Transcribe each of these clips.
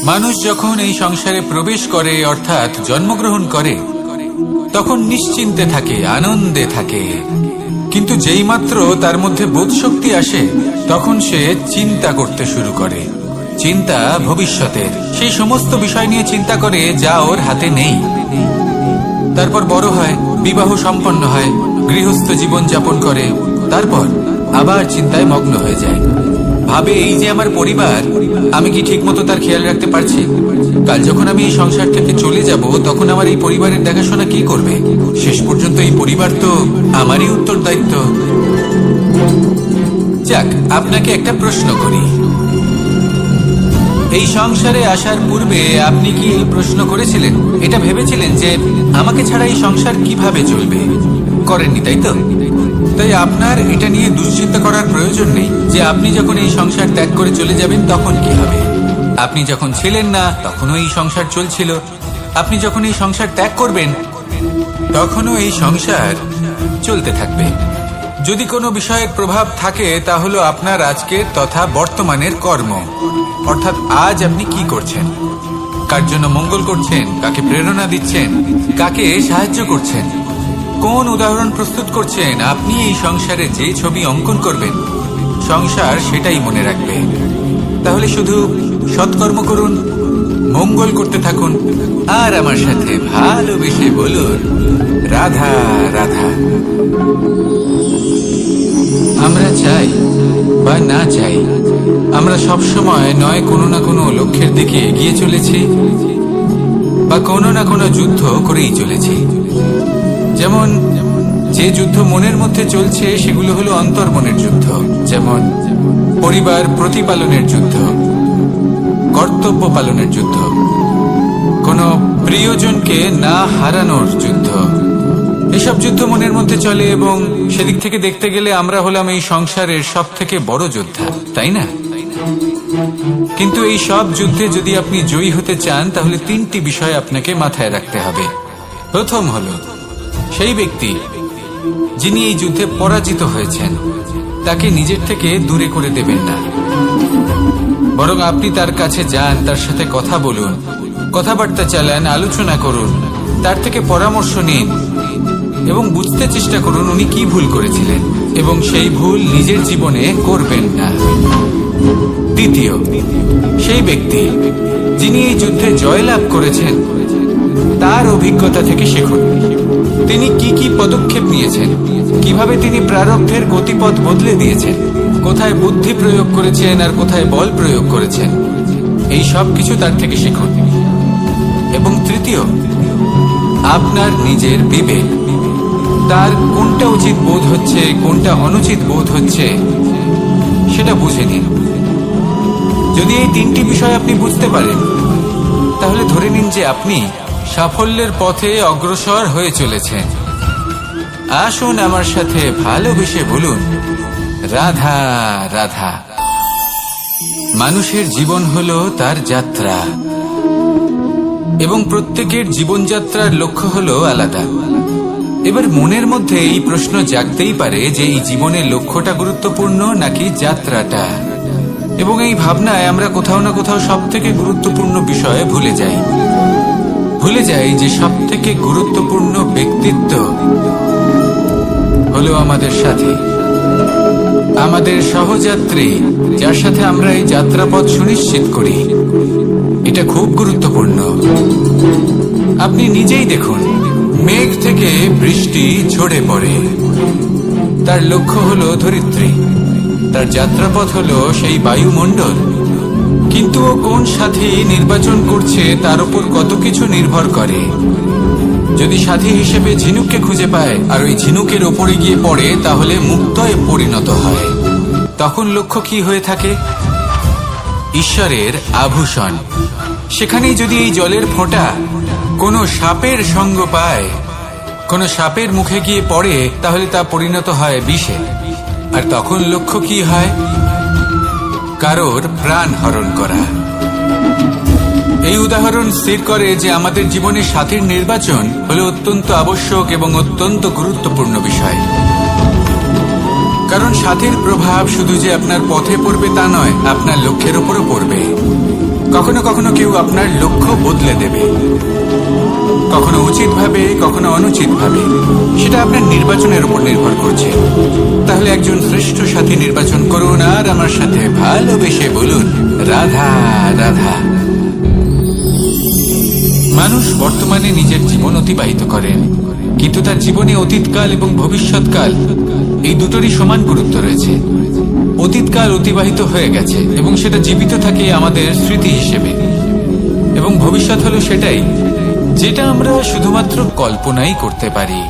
মানুষ যখন এই সংসারে প্রবেশ করে অর্থাৎ জন্মগ্রহণ করে তখন নিশ্চিন্তে থাকে, আনন্দে থাকে। কিন্তু যেই মাত্র তার মধ্যে বোধশক্তি আসে তখন সে চিন্তা করতে শুরু করে। চিন্তা ভবিষ্যতের, সেই সমস্ত বিষয় নিয়ে চিন্তা করে যা ওর হাতে নেই। তারপর বড় হয়, বিবাহ সম্পন্ন হয়, গৃহস্থ জীবন যাপন করে, তারপর আবার চিন্তায় মগ্ন হয়ে যায়। ভাবে এই যে আমার পরিবার, আমি কি ঠিকমতো তার খেয়াল রাখতে পারছি? কাল যখন আমি এই সংসার থেকে চলে যাব তখন আমার এই পরিবারের দেখাশোনা কি করবে? শেষ পর্যন্ত এই পরিবার তো আমারই উত্তরদায়িত্ব। যাক, আপনাকে একটা প্রশ্ন করি। এই সংসারে আসার পূর্বে আপনি কি এই প্রশ্ন করেছিলেন, এটা ভেবেছিলেন যে আমাকে ছাড়া এই সংসার কিভাবে চলবে? করেননি, তাই তো? তাই আপনার এটা নিয়ে দুশ্চিন্তা করার প্রয়োজন নেই যে আপনি যখন এই সংসার ত্যাগ করে চলে যাবেন তখন কি হবে। আপনি যখন ছিলেন না তখনও এই সংসার চলছিল, আপনি যখন এই সংসার ত্যাগ করবেন তখনও এই সংসার চলতে থাকবে। যদি কোনো বিষয়ের প্রভাব থাকে তা হলো আপনার আজকের তথা বর্তমানের কর্ম, অর্থাৎ আজ আপনি কি করছেন, কার জন্য মঙ্গল করছেন, কাকে প্রেরণা দিচ্ছেন, কাকে সাহায্য করছেন, কোন উদাহরণ প্রস্তুত করছেন। আপনি এই সংসারে যে ছবি অঙ্কন করবেন সংসার সেটাই মনে রাখবে। তাহলে শুধু সৎকর্ম করুন, মঙ্গল করতে থাকুন, আর আমার সাথে ভালোবেসে বলুন রাধা রাধা। আমরা চাই বা না চাই, আমরা সবসময় নয় কোনো না কোনো লক্ষ্যের দিকে এগিয়ে চলেছি বা কোনো না কোনো যুদ্ধ করেই চলেছি। যেমন যে যুদ্ধ মনের মধ্যে চলছে সেগুলো হলো অন্তর্মনের যুদ্ধ, যেমন পরিবার প্রতিপালনের যুদ্ধ, কর্তব্য পালনের যুদ্ধ, কোনো প্রিয়জনকে না হারানোর যুদ্ধ। এসব যুদ্ধ মনের মধ্যে চলে এবং সেদিক থেকে দেখতে গেলে আমরা হলাম এই সংসারের সব থেকে বড় যোদ্ধা, তাই না? কিন্তু এই সব যুদ্ধে যদি আপনি জয়ী হতে চান তাহলে তিনটি বিষয় আপনাকে মাথায় রাখতে হবে। প্রথম হলো সেই ব্যক্তি যিনি এই যুদ্ধে পরাজিত হয়েছেন তাকে নিজের থেকে দূরে করে দেবেন না, বরং আপনি তার কাছে যান, তার সাথে কথা বলুন, কথাবার্তা চালান, আলোচনা করুন, তার থেকে পরামর্শ নিন এবং বুঝতে চেষ্টা করুন উনি কি ভুল করেছিলেন এবং সেই ভুল নিজের জীবনে করবেন না। দ্বিতীয়, সেই ব্যক্তি যিনি এই যুদ্ধে জয়লাভ করেছেন তার অভিজ্ঞতা থেকে শিখুন। তিনি কি কি পদক্ষেপ নিয়েছেন, কিভাবে তিনি প্রারব্ধের গতিপথ বদলে দিয়েছেন, কোথায় বুদ্ধি প্রয়োগ করেছেন আর কোথায় বল প্রয়োগ করেছেন, এই সব কিছু তার থেকে শিখুন। এবং তৃতীয়, আপনার নিজের বিবেক, তার কোনটা উচিত বোধ হচ্ছে, কোনটা অনুচিত বোধ হচ্ছে সেটা বুঝে নিন। যদি এই তিনটি বিষয় আপনি বুঝতে পারেন তাহলে ধরে নিন যে আপনি সাফল্যের পথে অগ্রসর হয়ে চলেছেন। আসুন আমার সাথে ভালোবেসে বলুন রাধা রাধা। মানুষের জীবন হলো তার যাত্রা এবং প্রত্যেকের জীবনযাত্রার লক্ষ্য হলো আলাদা। এবার মনের মধ্যে এই প্রশ্ন জাগতেই পারে যে এই জীবনের লক্ষ্যটা গুরুত্বপূর্ণ নাকি যাত্রাটা, এবং এই ভাবনায় আমরা কোথাও না কোথাও সব থেকে গুরুত্বপূর্ণ বিষয়ে ভুলে যাই যে সব থেকে গুরুত্বপূর্ণ ব্যক্তিত্ব হলো আমাদের সাথে, আমাদের সহযাত্রী, যার সাথে আমরা এই যাত্রাপথ সুনিশ্চিত করি। এটা খুব গুরুত্বপূর্ণ। আপনি নিজেই দেখুন, মেঘ থেকে বৃষ্টি ঝরে পড়ে, তার লক্ষ্য হলো ধরিত্রী, তার যাত্রাপথ হলো সেই বায়ুমণ্ডল। কিন্তু ও কোন সাথী নির্বাচন করছে তার উপর কত কিছু নির্ভর করে। যদি সাথী হিসেবে ঝিনুককে খুঁজে পায় আর ওই ঝিনুকের ওপরে গিয়ে পড়ে তাহলে মুক্তয়ে পরিণত হয়। তখন লক্ষ্য কি হয়ে থাকে? ঈশ্বরের আভূষণ। সেখানেই যদি এই জলের ফোঁটা কোনো সাপের সঙ্গ পায়, কোনো সাপের মুখে গিয়ে পড়ে, তাহলে তা পরিণত হয় বিষে। আর তখন লক্ষ্য কি হয়? কারোর প্রাণ হরণ করা। এই উদাহরণ স্থির করে যে আমাদের জীবনে সাথীর নির্বাচন হলো অত্যন্ত আবশ্যক এবং অত্যন্ত গুরুত্বপূর্ণ বিষয়। কারণ সাথীর প্রভাব শুধু যে আপনার পথে পড়বে তা নয়, আপনার লক্ষ্যের উপরও পড়বে। কখনো কখনো কেউ আপনার লক্ষ্য বদলে দেবে, কখনো উচিত ভাবে, কখনো অনুচিত ভাবে। সেটা আপনার নির্বাচনের উপর নির্ভর করছে। তাহলে একজন শ্রেষ্ঠ সাথী নির্বাচন করুন আর আমার সাথে ভালোবেসে বলুন, রাধা রাধা। মানুষ বর্তমানে নিজের জীবন অতিবাহিত করেন, কিন্তু তার জীবনে অতীতকাল এবং ভবিষ্যৎকাল এই দুটোরই সমান গুরুত্ব রয়েছে। অতীতকাল অতিবাহিত হয়ে গেছে এবং সেটা জীবিত থাকে আমাদের স্মৃতি হিসেবে, এবং ভবিষ্যৎ হলো সেটাই যেটা আমরা শুধুমাত্র কল্পনাই করতে পারি।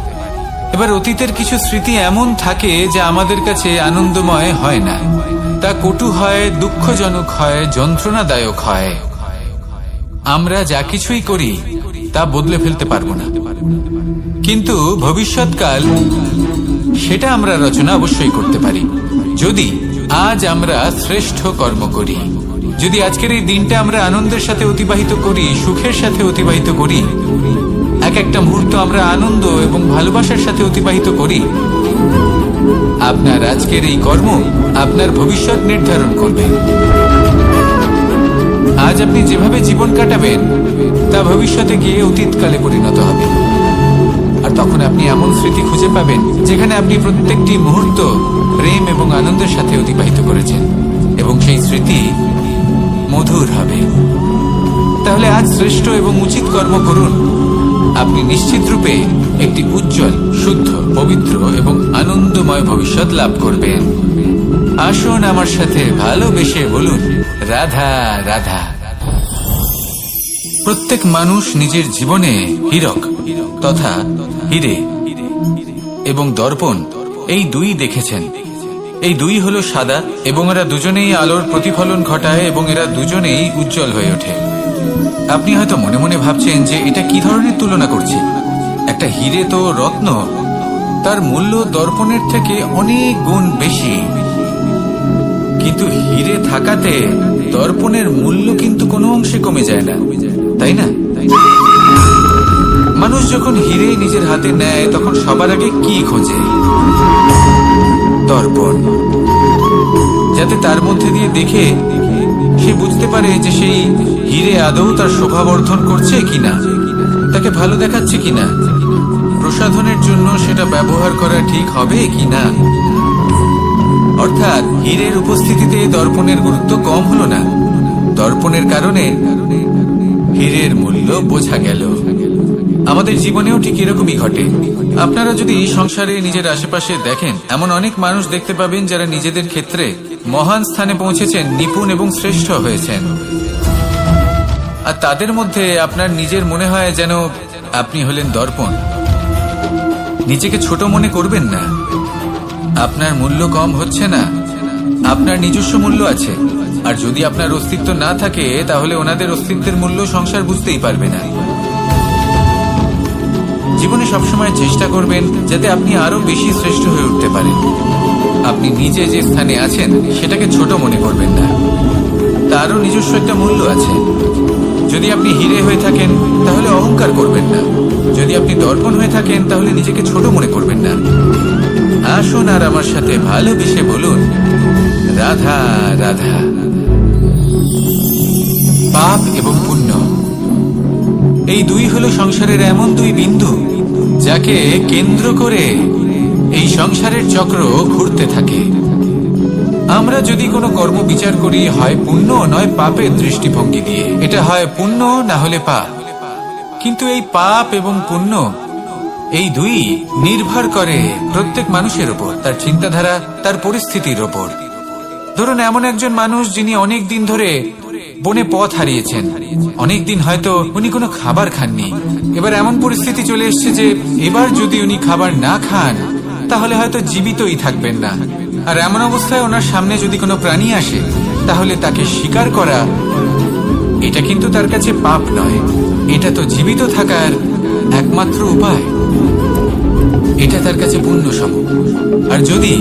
এবার অতীতের কিছু স্মৃতি এমন থাকে যা আমাদের কাছে আনন্দময় হয় না, তা কটু হয়, দুঃখজনক হয়, যন্ত্রণাদায়ক হয়। আমরা যা কিছুই করি তা বদলে ফেলতে পারবো না, কিন্তু ভবিষ্যৎকাল সেটা আমরা রচনা অবশ্যই করতে পারি যদি আজ আমরা শ্রেষ্ঠ কর্ম করি। যদি আজকের এই দিনটা আমরা আনন্দের সাথে অতিবাহিত করি, সুখের সাথে অতিবাহিত করি, এক একটা মুহূর্ত আমরা আনন্দ এবং ভালোবাসার সাথে অতিবাহিত করি, আপনার আজকের এই কর্ম আপনার ভবিষ্যৎ নির্ধারণ করবে। আজ আপনি যেভাবে জীবন কাটাবেন তা ভবিষ্যতে গিয়ে অতীতকালে পরিণত হবে, আর তখন আপনি এমন স্মৃতি খুঁজে পাবেন যেখানে আপনি প্রত্যেকটি মুহূর্ত প্রেম এবং আনন্দের সাথে অতিবাহিত করেছেন, এবং সেই স্মৃতি মধুর হবে। তাহলে আজ শ্রেষ্ঠ এবং উচিত কর্ম করুন, আপনি নিশ্চিত রূপে একটি উজ্জ্বল, শুদ্ধ, পবিত্র এবং আনন্দময় ভবিষ্যৎ লাভ করবেন। আসুন আমার সাথে ভালোবেসে বলুন, রাধা রাধা। প্রত্যেক মানুষ নিজের জীবনে হীরক তথা হিরে এবং দর্পণ এই দুই দেখেছেন। এই দুই হলো সাদা এবং এরা দুজনেই আলোর প্রতিফলন ঘটায় এবং এরা দুজনেই উজ্জ্বল হয়ে ওঠে। আপনি হয়তো মনে মনে ভাবছেন যে এটা কি ধরনের তুলনা করছে। একটা হিরে তো রত্ন, তার মূল্য দর্পণের থেকে অনেক গুণ বেশি, কিন্তু হিরে থাকাতে দর্পণের মূল্য কিন্তু কোনো অংশে কমে যায় না, তাই না? মানুষ যখন হিরে নিজের হাতে নেয় তখন সবার আগে কি খোঁজে? দর্পণ, যাতে তার মধ্যে দিয়ে দেখে সে বুঝতে পারে যে সেই হিরে আদৌ তার শোভাবর্ধন করছে কিনা, তাকে ভালো দেখাচ্ছে কিনা, প্রসাধনের জন্য সেটা ব্যবহার করা ঠিক হবে কিনা। অর্থাৎ হীরের উপস্থিতিতে দর্পণের গুরুত্ব কম হলো না, দর্পণের কারণে হীরের মূল্য বোঝা গেল। আমাদের জীবনেও ঠিক এরকমই ঘটে। আপনারা যদি সংসারে নিজের আশেপাশে দেখেন, এমন অনেক মানুষ দেখতে পাবেন যারা নিজেদের ক্ষেত্রে মহান স্থানে পৌঁছেছেন, নিপুণ এবং শ্রেষ্ঠ হয়েছেন, আর তাদের মধ্যে আপনার নিজের মনে হয় যেন আপনি হলেন দর্পণ। নিজেকে ছোট মনে করবেন না, আপনার মূল্য কম হচ্ছে না, আপনার নিজস্ব মূল্য আছে। আর যদি আপনার অস্তিত্ব না থাকে তাহলে ওনাদের অস্তিত্বের মূল্য সংসার বুঝতেই পারবে না। জীবনে সবসময় চেষ্টা করবেন যাতে আপনি আরো বেশি শ্রেষ্ঠ হয়ে উঠতে পারেন। আপনি নিজে যে স্থানে আছেন সেটাকে ছোট মনে করবেন না, তারও নিজস্ব একটা মূল্য আছে। যদি আপনি হিরে হয়ে থাকেন তাহলে অহংকার করবেন না, যদি আপনি দর্পণ হয়ে থাকেন তাহলে নিজেকে ছোট মনে করবেন না। আসুন আর আমার সাথে ভালোবেসে বলুন, রাধা রাধা। পাপ এবং পুণ্য এই দুই হলো সংসারের এমন দুই বিন্দু যাকে কেন্দ্র করে এই সংসারের চক্র ঘুরতে থাকে। আমরা যদি কোনো কর্ম বিচার করি, হয় পুণ্য নয় পাপের দৃষ্টিভঙ্গি দিয়ে, এটা হয় পুণ্য না হলে পাপ। কিন্তু এই পাপ এবং পুণ্য এই দুই নির্ভর করে প্রত্যেক মানুষের ওপর, তার চিন্তাধারা, তার পরিস্থিতির ওপর। ধরুন এমন একজন মানুষ যিনি অনেক দিন ধরে বনে পথ হারিয়েছেন, অনেক দিন হয়তো উনি কোনো খাবার খাননি। এবার এমন পরিস্থিতি চলে এসছে যে এবার যদি উনি খাবার না খান তাহলে হয়তো জীবিতই থাকবেন না। আর এমন অবস্থায় ওনার সামনে যদি কোনো প্রাণী আসে তাহলে তাকে শিকার করা, এটা কিন্তু তার কাছে পাপ নয়, এটা তো জীবিত থাকার একমাত্র উপায়, এটা তার কাছে পুণ্য সম। আর যদি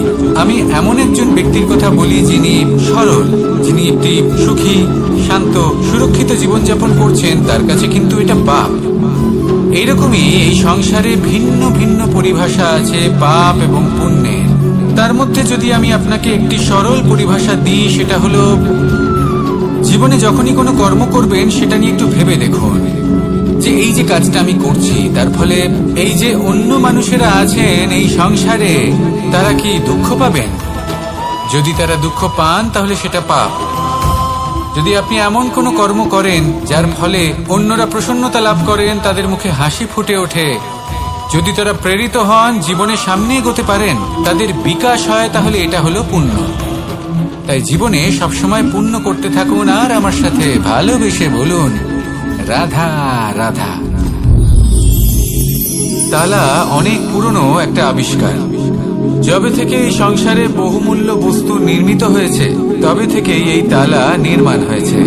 আমি এমন একজন ব্যক্তির কথা বলি যিনি সরল, যিনি একটি সুখী, শান্ত, সুরক্ষিত জীবনযাপন করছেন, তার কাছে কিন্তু এটা পাপ। এইরকমই এই সংসারে ভিন্ন ভিন্ন পরিভাষা আছে পাপ এবং পুণ্যের। তার মধ্যে যদি আমি আপনাকে একটি সরল পরিভাষা দিই, সেটা হলো জীবনে যখনই কোনো কর্ম করবেন সেটা নিয়ে একটু ভেবে দেখুন যে এই যে কাজটা আমি করছি তার ফলে এই যে অন্য মানুষেরা আছেন এই সংসারে তারা কি দুঃখ পাবেন? যদি তারা দুঃখ পান তাহলে সেটা পাপ। যদি আপনি এমন কোনো কর্ম করেন যার ফলে অন্যরা প্রসন্নতা লাভ করেন, তাদের মুখে হাসি ফুটে ওঠে, যদি তারা প্রেরিত হন, জীবনে সামনে এগোতে পারেন, তাদের বিকাশ হয়, তাহলে এটা হলো পুণ্য। তাই জীবনে সবসময় পুণ্য করতে থাকুন আর আমার সাথে ভালোবেসে বলুন রাধা রাধা। তালা অনেক পুরনো একটা আবিষ্কার। যবে থেকে এই সংসারে বহুমূল্য বস্তু নির্মিত হয়েছে তবে থেকেই এই তালা নির্মাণ হয়েছে,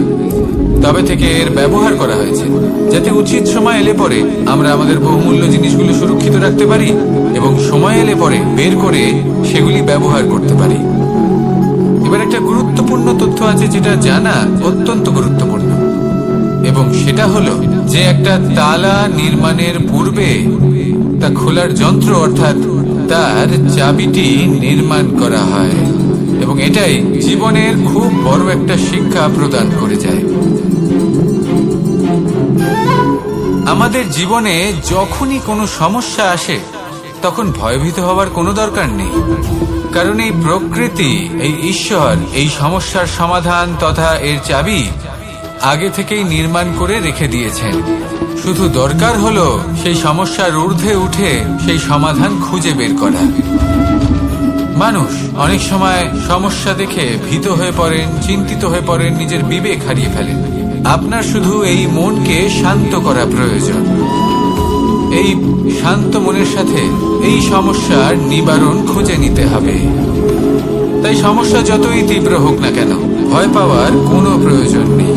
তবে থেকে এর ব্যবহার করা হয়েছে, যাতে উচিত সময় এলে পরে আমরা আমাদের বহুমূল্য জিনিসগুলো সুরক্ষিত রাখতে পারি এবং সময় এলে পরে বের করে সেগুলি ব্যবহার করতে পারি। এবার একটা গুরুত্বপূর্ণ তথ্য আছে যেটা জানা অত্যন্ত গুরুত্বপূর্ণ, এবং সেটা হলো যে একটা তালা নির্মাণের পূর্বে তা খোলার যন্ত্র অর্থাৎ তার চাবিটি নির্মাণ করা হয়, এবং এটাই জীবনের খুব বড় একটা শিক্ষা প্রদান করে যায়। আমাদের জীবনে যখনই কোনো সমস্যা আসে তখন ভয়ভীত হওয়ার কোনো দরকার নেই, কারণ এই প্রকৃতি, এই ঈশ্বর এই সমস্যার সমাধান তথা এর চাবি আগে থেকেই নির্মাণ করে রেখে দিয়েছেন। শুধু দরকার হলো সেই সমস্যার ঊর্ধ্বে উঠে সেই সমাধান খুঁজে বের করা। মানুষ অনেক সময় সমস্যা দেখে ভীত হয়ে পড়েন, চিন্তিত হয়ে পড়েন, নিজের বিবেক হারিয়ে ফেলেন। আপনার শুধু এই মনকে শান্ত করা প্রয়োজন। এই শান্ত মনের সাথে এই সমস্যার নিবারণ খুঁজে নিতে হবে। তাই সমস্যা যতই তীব্র হোক না কেন ভয় পাওয়ার কোনো প্রয়োজন নেই,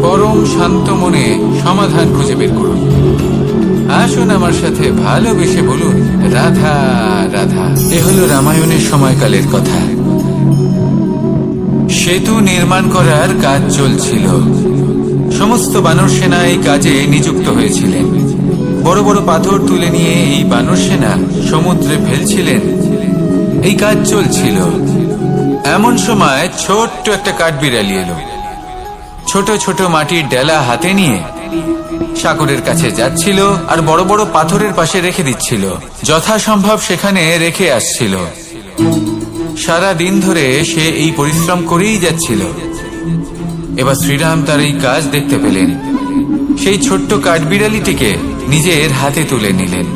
বরং শান্ত মনে সমাধান খুঁজে বের করুন। আসুন আমার সাথে ভালোবেসে বলুন রাধা রাধা। এ হলো রামায়ণের সময়কালের কথা। সেতু নির্মাণ করার কাজ চলছিল। সমস্ত বানর সেনা এই কাজে নিযুক্ত হয়েছিলেন। বড় বড় পাথর তুলে নিয়ে এই বানর সেনা সমুদ্রে ফেলছিলেন। এই কাজ চলছিল। এমন সময় ছোট্ট একটা কাঠবিড়ালি এলো। ছোট ছোট মাটির ডেলা হাতে নিয়ে সাগরের কাছে যাচ্ছিল আর বড় বড় পাথরের পাশে রেখে দিচ্ছিল, যথাসম্ভব সেখানে রেখে আসছিল। সারা দিন ধরে সে এই পরিশ্রম করেই যাচ্ছিল। এবার শ্রীরাম তার এই কাজ দেখতে পেলেন। সেই ছোট্ট কাঠবিড়ালিটিকে নিজের হাতে তুলে নিলেন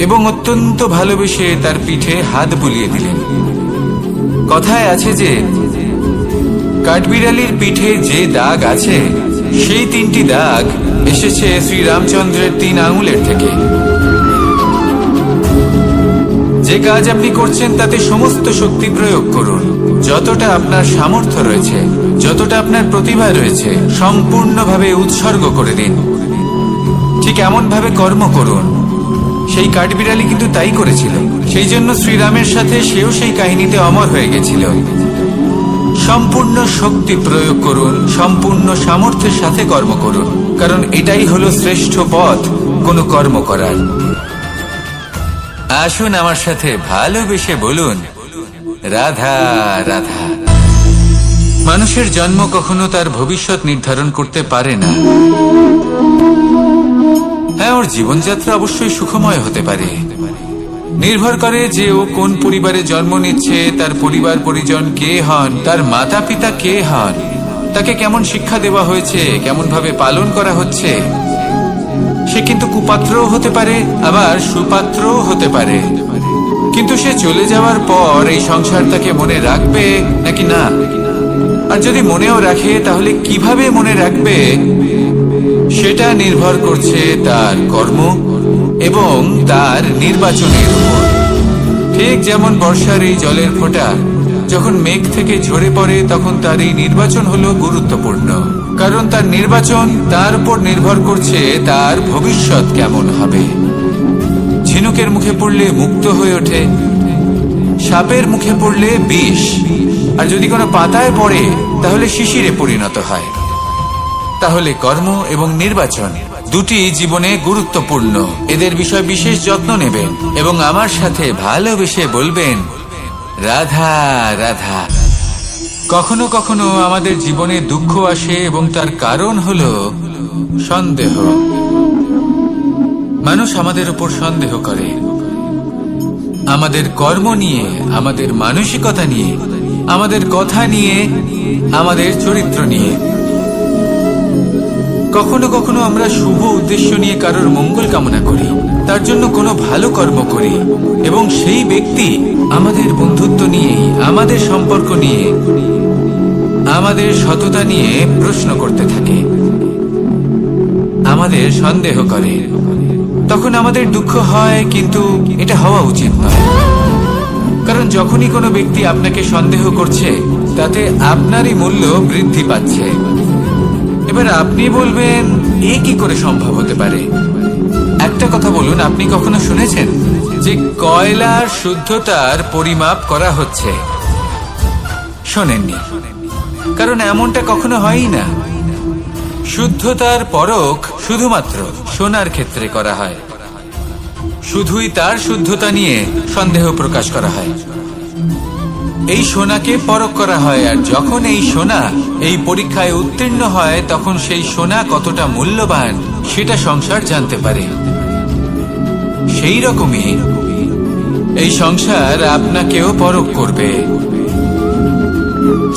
এবং অত্যন্ত ভালোবেসে তার পিঠে হাত বুলিয়ে দিলেন। কথায় আছে যে কাঠবিড়ালির পিঠে যে দাগ আছে সেই 3টি দাগ এসেছে শ্রীরামচন্দ্রের 3 আঙুলের থেকে। যে কাজ আপনি করছেন তাতে সমস্ত শক্তি প্রয়োগ করুন, যতটা আপনার সামর্থ্য রয়েছে, যতটা আপনার প্রতিভা রয়েছে, সম্পূর্ণভাবে উৎসর্গ করে দিন। ঠিক এমন ভাবে কর্ম করুন। সেই কাঠবিড়ালি কিন্তু তাই করেছিল। সেই জন্য শ্রীরামের সাথে সেও সেই কাহিনীতে অমর হয়ে গেছিল। সম্পূর্ণ শক্তি প্রয়োগ করুন, সম্পূর্ণ সামর্থ্যের সাথে কর্ম করুন, কারণ এটাই হলো শ্রেষ্ঠ পথ কোনো কর্ম করার। আসুন আমার সাথে ভালোবেসে বলুন রাধা রাধা। মানুষের জন্ম কখনো তার ভবিষ্যৎ নির্ধারণ করতে পারে না। হ্যাঁ, ওর জীবনযাত্রা অবশ্যই সুখময় হতে পারে। নির্ভর করে যে ও কোন পরিবারে জন্ম নিচ্ছে, তার পরিবার পরিজন কে হন, তার মাতা পিতা কে হন, তাকে কেমন শিক্ষা দেওয়া হয়েছে, কেমন ভাবে পালন করা হচ্ছে। সে কিন্তু কুপাত্রও হতে পারে, আবার সুপাত্রও হতে পারে। কিন্তু সে চলে যাওয়ার পর এই সংসার তাকে মনে রাখবে নাকি না, আর যদি মনেও রাখে তাহলে কিভাবে মনে রাখবে সেটা নির্ভর করছে তার কর্ম এবং তার নির্বাচনের উপর। ঠিক যেমন বর্ষার এই জলের ফোঁটা যখন মেঘ থেকে ঝরে পড়ে তখন তার এই নির্বাচন হলো গুরুত্বপূর্ণ, কারণ তার নির্বাচন তার উপর নির্ভর করছে তার ভবিষ্যৎ কেমন হবে। ঝিনুকের মুখে পড়লে মুক্ত হয়ে ওঠে, সাপের মুখে পড়লে বিষ, আর যদি কোনো পাতায় পড়ে তাহলে শিশিরে পরিণত হয়। তাহলে কর্ম এবং নির্বাচন দুটি জীবনে গুরুত্বপূর্ণ। এদের বিষয় বিশেষ যত্ন নেবেন এবং আমার সাথে ভালোবেসে বলবেন রাধা রাধা। কখনো কখনো আমাদের জীবনে দুঃখ আসে এবং তার কারণ হলো সন্দেহ। মানুষ আমাদের উপর সন্দেহ করে, আমাদের কর্ম নিয়ে, আমাদের মানসিকতা নিয়ে, আমাদের কথা নিয়ে, আমাদের চরিত্র নিয়ে। কখনো কখনো আমরা শুভ উদ্দেশ্য নিয়ে কারোর মঙ্গল কামনা করি, তার জন্য কোনো ভালো কর্ম করি, এবং সেই ব্যক্তি আমাদের বন্ধুত্ব নিয়ে, আমাদের সম্পর্ক নিয়ে, আমাদের সততা নিয়ে প্রশ্ন করতে থাকে, আমাদের সন্দেহ করে। তখন আমাদের দুঃখ হয়, কিন্তু এটা হওয়া উচিত নয়। কারণ যখনই কোনো ব্যক্তি আপনাকে সন্দেহ করছে, তাতে আপনারই মূল্য বৃদ্ধি পাচ্ছে। এবার আপনি বলবেন, এ কি করে সম্ভব হতে পারে? একটা কথা বলুন, আপনি কখনো শুনেছেন যে কয়লার শুদ্ধতার পরিমাপ করা হচ্ছে? শোনেননি, কারণ এমনটা কখনো হয়ই না। শুদ্ধতার পরখ শুধুমাত্র সোনার ক্ষেত্রে করা হয়, শুধুই তার শুদ্ধতা নিয়ে সন্দেহ প্রকাশ করা হয়। এই সোনাকে পরখ করা হয়, আর যখন এই সোনা এই পরীক্ষায় উত্তীর্ণ হয়, তখন সেই সোনা কতটা মূল্যবান সেটা সংসার জানতে পারে। সেই রকমই এই সংসার আপনাকেও পরখ করবে।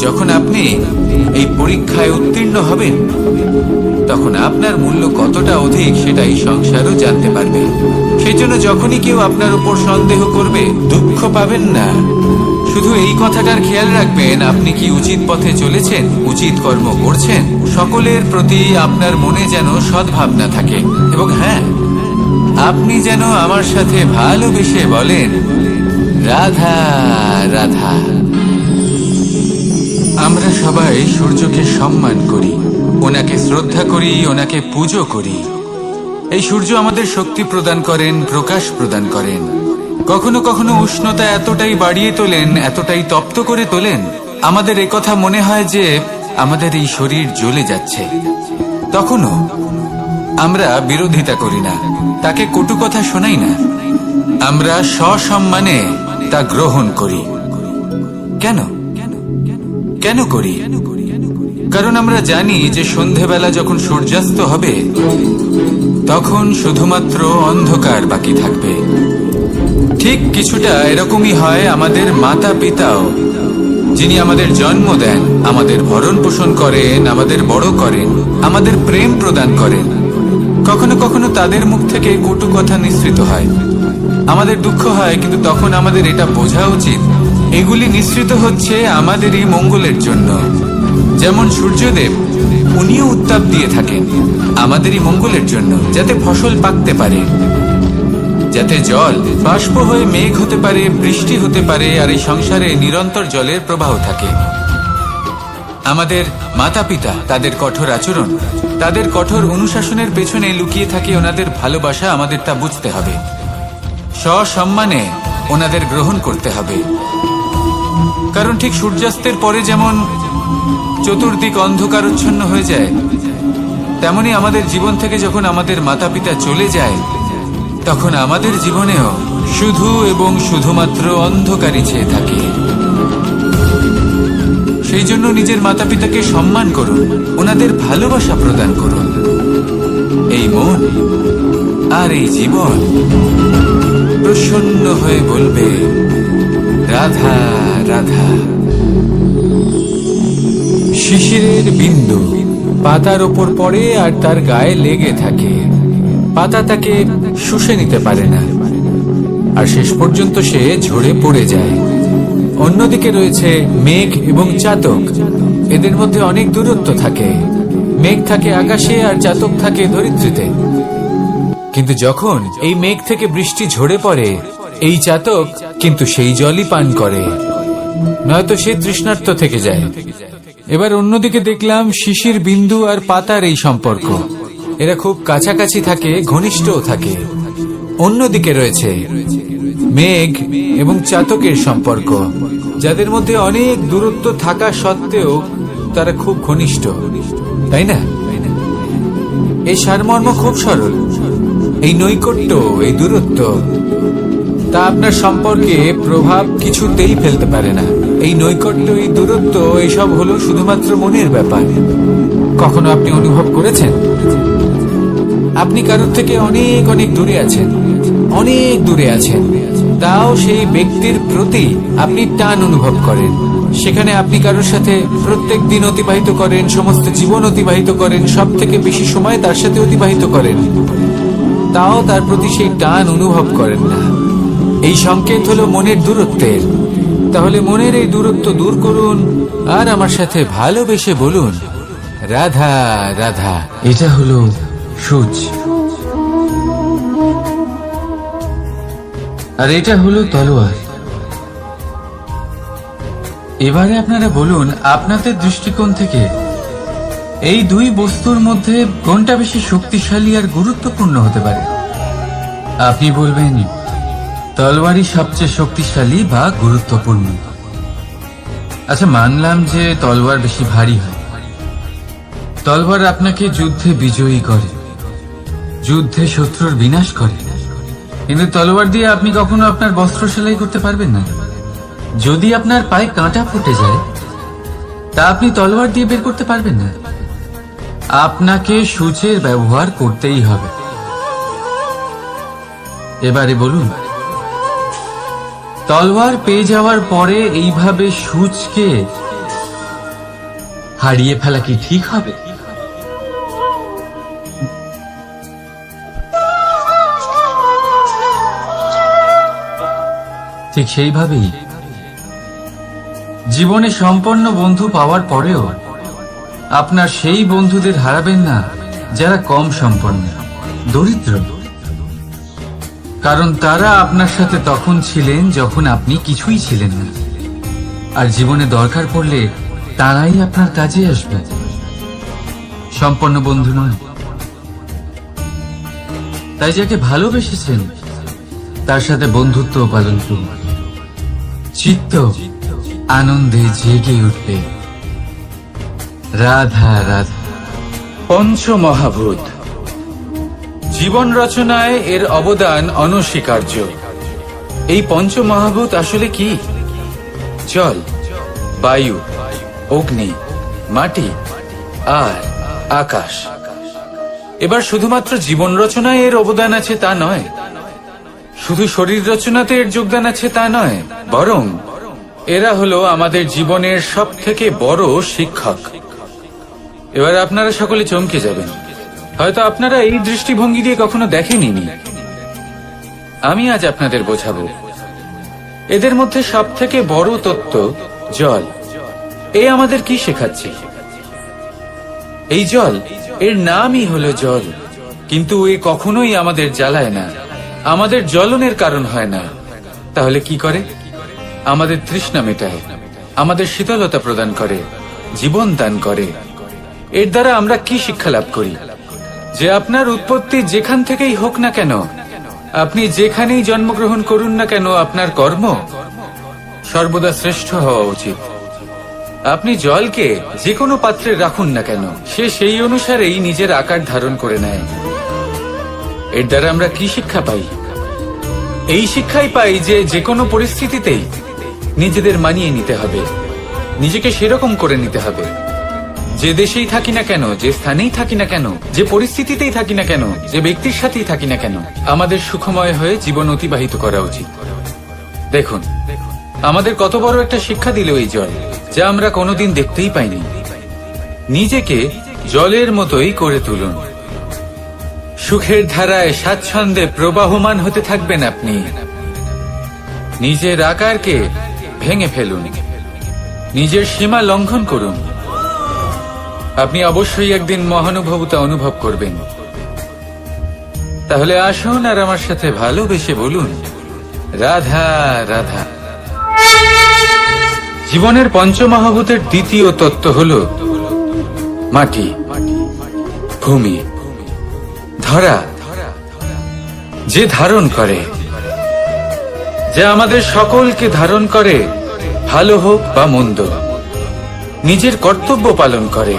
যখন আপনি এই পরীক্ষায় উত্তীর্ণ হবেন, তখন আপনার মূল্য কতটা অধিক সেটা এই সংসারও জানতে পারবে। সেই জন্য যখনই কেউ আপনার উপর সন্দেহ করবে, দুঃখ পাবেন না। শুধু এই কথাটার খেয়াল রাখবেন, আপনি কি উচিত পথে চলেছেন, উচিত কর্ম করছেন। সকলের প্রতি আপনার মনে যেন সদ্ভাবনা থাকে, এবং হ্যাঁ, আপনি যেন আমার সাথে ভালোবেসে বলেন, রাধা রাধা। আমরা সবাই সূর্যকে সম্মান করি, ওনাকে শ্রদ্ধা করি, ওনাকে পুজো করি। এই সূর্য আমাদের শক্তি প্রদান করেন, প্রকাশ প্রদান করেন। কখনো কখনো উষ্ণতা এতটাই বাড়িয়ে তোলেন, এতটাই তপ্ত করে তোলেন, আমাদের একথা মনে হয় যে আমাদের এই শরীর জ্বলে যাচ্ছে। তখনও আমরা বিরোধিতা করি না, তাকে কটু কথা শোনাই না। আমরা সসম্মানে তা গ্রহণ করি। কেন কেন করি? কারণ আমরা জানি যে সন্ধেবেলা যখন সূর্যাস্ত হবে, তখন শুধুমাত্র অন্ধকার বাকি থাকবে। ঠিক কিছুটা এরকমই হয় আমাদের মাতা পিতাও, যিনি আমাদের জন্ম দেন, আমাদের ভরণ পোষণ করেন, আমাদের বড় করেন, আমাদের প্রেম প্রদান করেন। কখনো কখনো তাদের মুখ থেকে কটু কথা নিঃসৃত হয়, আমাদের দুঃখ হয়, কিন্তু তখন আমাদের এটা বোঝা উচিত, এগুলি নিঃসৃত হচ্ছে আমাদেরই মঙ্গলের জন্য। যেমন সূর্যদেব, উনিও উত্তাপ দিয়ে থাকেন আমাদেরই মঙ্গলের জন্য, যাতে ফসল পাকতে পারে, যাতে জল বাষ্প হয়ে মেঘ হতে পারে, বৃষ্টি হতে পারে, আর এই সংসারে নিরন্তর জলের প্রবাহ থাকে। আমাদের মাতা পিতা, তাদের কঠোর আচরণ, তাদের কঠোর অনুশাসনের পেছনে লুকিয়ে থাকে ওনাদের ভালোবাসা। আমাদের তা বুঝতে হবে, সসম্মানে ওনাদের গ্রহণ করতে হবে। কারণ ঠিক সূর্যাস্তের পরে যেমন চতুর্দিক অন্ধকারচ্ছন্ন হয়ে যায়, তেমনি আমাদের জীবন থেকে যখন আমাদের মাতা পিতা চলে যায়, তখন আমাদের জীবনেও শুধু এবং শুধুমাত্র অন্ধকারই ছেয়ে থাকে। সেই জন্য নিজের মাতা পিতাকে সম্মান করুন, ওনাদের ভালোবাসা প্রদান করুন। এই মন আর এই জীবন প্রসন্ন হয়ে বলবে, রাধা রাধা। শিশিরের বিন্দু পাতার ওপর পড়ে আর তার গায়ে লেগে থাকে। পাতা তাকে শুষে নিতে পারে না, আর শেষ পর্যন্ত সে ঝরে পড়ে যায়। অন্যদিকে রয়েছে মেঘ এবং চাতক। এদের মধ্যে অনেক দূরত্ব থাকে। মেঘ থাকে আকাশে আর চাতক থাকে ধরিত্রীতে। কিন্তু যখন এই মেঘ থেকে বৃষ্টি ঝরে পড়ে, এই চাতক কিন্তু সেই জলই পান করে, নয়তো সে তৃষ্ণার্ত থেকে যায়। এবার অন্যদিকে দেখলাম শিশির বিন্দু আর পাতার এই সম্পর্ক। এরা খুব কাছাকাছি থাকে, ঘনিষ্ঠও থাকে। অন্যদিকে রয়েছে মেঘ এবং চাতকের সম্পর্ক, যাদের মধ্যে অনেক দূরত্ব থাকা সত্ত্বেও তারা খুব ঘনিষ্ঠ, তাই না? এই সারমর্ম খুব সরল। এই নৈকট্য, এই দূরত্ব, তা আপনার সম্পর্কে প্রভাব কিছুতেই ফেলতে পারে না। এই নৈকট্য, এই দূরত্ব, এসব হলো শুধুমাত্র মনের ব্যাপার। কখনো আপনি অনুভব করেছেন আপনি কারোর থেকে অনেক অনেক দূরে আছেন, অনেক দূরে আছেন, তাও সেই ব্যক্তির প্রতি আপনি টান অনুভব করেন। সেখানে আপনি কারোর সাথে প্রত্যেক দিন অতিবাহিত করেন, সমস্ত জীবন অতিবাহিত করেন, সব থেকে বেশি সময় তার সাথে অতিবাহিত করেন, তাও তার প্রতি সেই টান অনুভব করেন না। এই সংকেত হলো মনের দূরত্বের। তাহলে মনের এই দূরত্ব দূর করুন আর আমার সাথে ভালোবেসে বলুন, রাধা রাধা। এটা হলো সূচ, আর এটা হলো তলোয়ার। এবারে আপনারা বলুন, আপনাদের দৃষ্টিকোণ থেকে এই দুই বস্তুর মধ্যে কোনটা বেশি শক্তিশালী আর গুরুত্বপূর্ণ হতে পারে? আপনি বলবেন তলোয়ারই সবচেয়ে শক্তিশালী বা গুরুত্বপূর্ণ। আচ্ছা, মানলাম যে তলোয়ার বেশি ভারী হয়। তলোয়ার আপনাকে যুদ্ধে বিজয়ী করে, যুদ্ধে শত্রুর বিনাশ করে, কিন্তু তলোয়ার দিয়ে আপনি কখনো আপনার বস্ত্র সেলাই করতে পারবেন না। যদি আপনার পায়ে কাঁটা ফুটে যায়, তা আপনি তলোয়ার দিয়ে বের করতে পারবেন না। আপনাকে সূচের ব্যবহার করতেই হবে। এবারে বলুন, তলোয়ার পেয়ে যাওয়ার পরে এইভাবে সূচকে হারিয়ে ফেলা কি ঠিক হবে? ঠিক সেইভাবেই জীবনে সম্পন্ন বন্ধু পাওয়ার পরেও আপনার সেই বন্ধুদের হারাবেন না যারা কম সম্পন্ন, দরিদ্র। কারণ তারা আপনার সাথে তখন ছিলেন যখন আপনি কিছুই ছিলেন না, আর জীবনে দরকার পড়লে তারাই আপনার কাজে আসবে, সম্পন্ন বন্ধু নয়। তাই যাকে ভালোবেসেছেন তার সাথে বন্ধুত্ব পালন করুন। চিত্ত আনন্দে জেগে উঠবে। রাধা রাধা। পঞ্চমহাভূত জীবন রচনায় এর অবদান অনস্বীকার্য। এই পঞ্চমহাভূত আসলে কি? জল, বায়ু, অগ্নি, মাটি আর আকাশ। এবার শুধুমাত্র জীবন রচনায় এর অবদান আছে তা নয়, শুধু শরীর রচনাতে এর যোগদান আছে তা নয়, বরং এরা হলো আমাদের জীবনের সব থেকে বড় শিক্ষক। এবার আপনারা সকলে চমকে যাবেন, হয়তো আপনারা এই দৃষ্টিভঙ্গি দিয়ে কখনো দেখেননি। আমি আজ আপনাদের বোঝাবো। এদের মধ্যে সব থেকে বড় তত্ত্ব জল। এ আমাদের কি শেখাচ্ছে? এই জল, এর নামই হলো জল, কিন্তু এ কখনোই আমাদের জ্বালায় না, আমাদের জ্বলনের কারণ হয় না। তাহলে কি করে? আমাদের তৃষ্ণা মেটায়, আমাদের শীতলতা প্রদান করে, জীবন দান করে। এর দ্বারা আমরা কি শিক্ষা লাভ করি? যে আপনার উৎপত্তি যেখান থেকেই হোক না কেন, আপনি যেখানেই জন্মগ্রহণ করুন না কেন, আপনার কর্ম সর্বদা শ্রেষ্ঠ হওয়া উচিত। আপনি জলকে যে কোনো পাত্রে রাখুন না কেন, সে সেই অনুসারেই নিজের আকার ধারণ করে নেয়। এর দ্বারা আমরা কি শিক্ষা পাই? এই শিক্ষাই পাই যে যে কোনো পরিস্থিতিতেই নিজেদের মানিয়ে নিতে হবে, নিজেকে সেরকম করে নিতে হবে। যে দেশেই থাকি না কেন, যে স্থানেই থাকি না কেন, যে পরিস্থিতিতেই থাকি না কেন, যে ব্যক্তির সাথেই থাকি না কেন, আমাদের সুখময় হয়ে জীবন অতিবাহিত করা উচিত। দেখুন, আমাদের কত বড় একটা শিক্ষা দিল এই জল, যা আমরা কোনোদিন দেখতেই পাইনি। নিজেকে জলের মতোই করে তুলুন। সুখের ধারায় স্বাচ্ছন্দ্যে প্রবাহমান হতে থাকবেন আপনি। নিজের আকারকে ভেঙে ফেলুন, নিজের সীমা লঙ্ঘন করুন। আপনি অবশ্যই একদিন মহানুভবতা অনুভব করবেন। তাহলে আসুন আর আমার সাথে ভালোবেসে বলুন, রাধা রাধা। জীবনের পঞ্চমহাভূতের দ্বিতীয় তত্ত্ব হল মাটি, ভূমি, ধরা, যে ধারণ করে, যা আমাদের সকলকে ধারণ করে, ভালো হোক বা মন্দ, নিজের কর্তব্য পালন করে।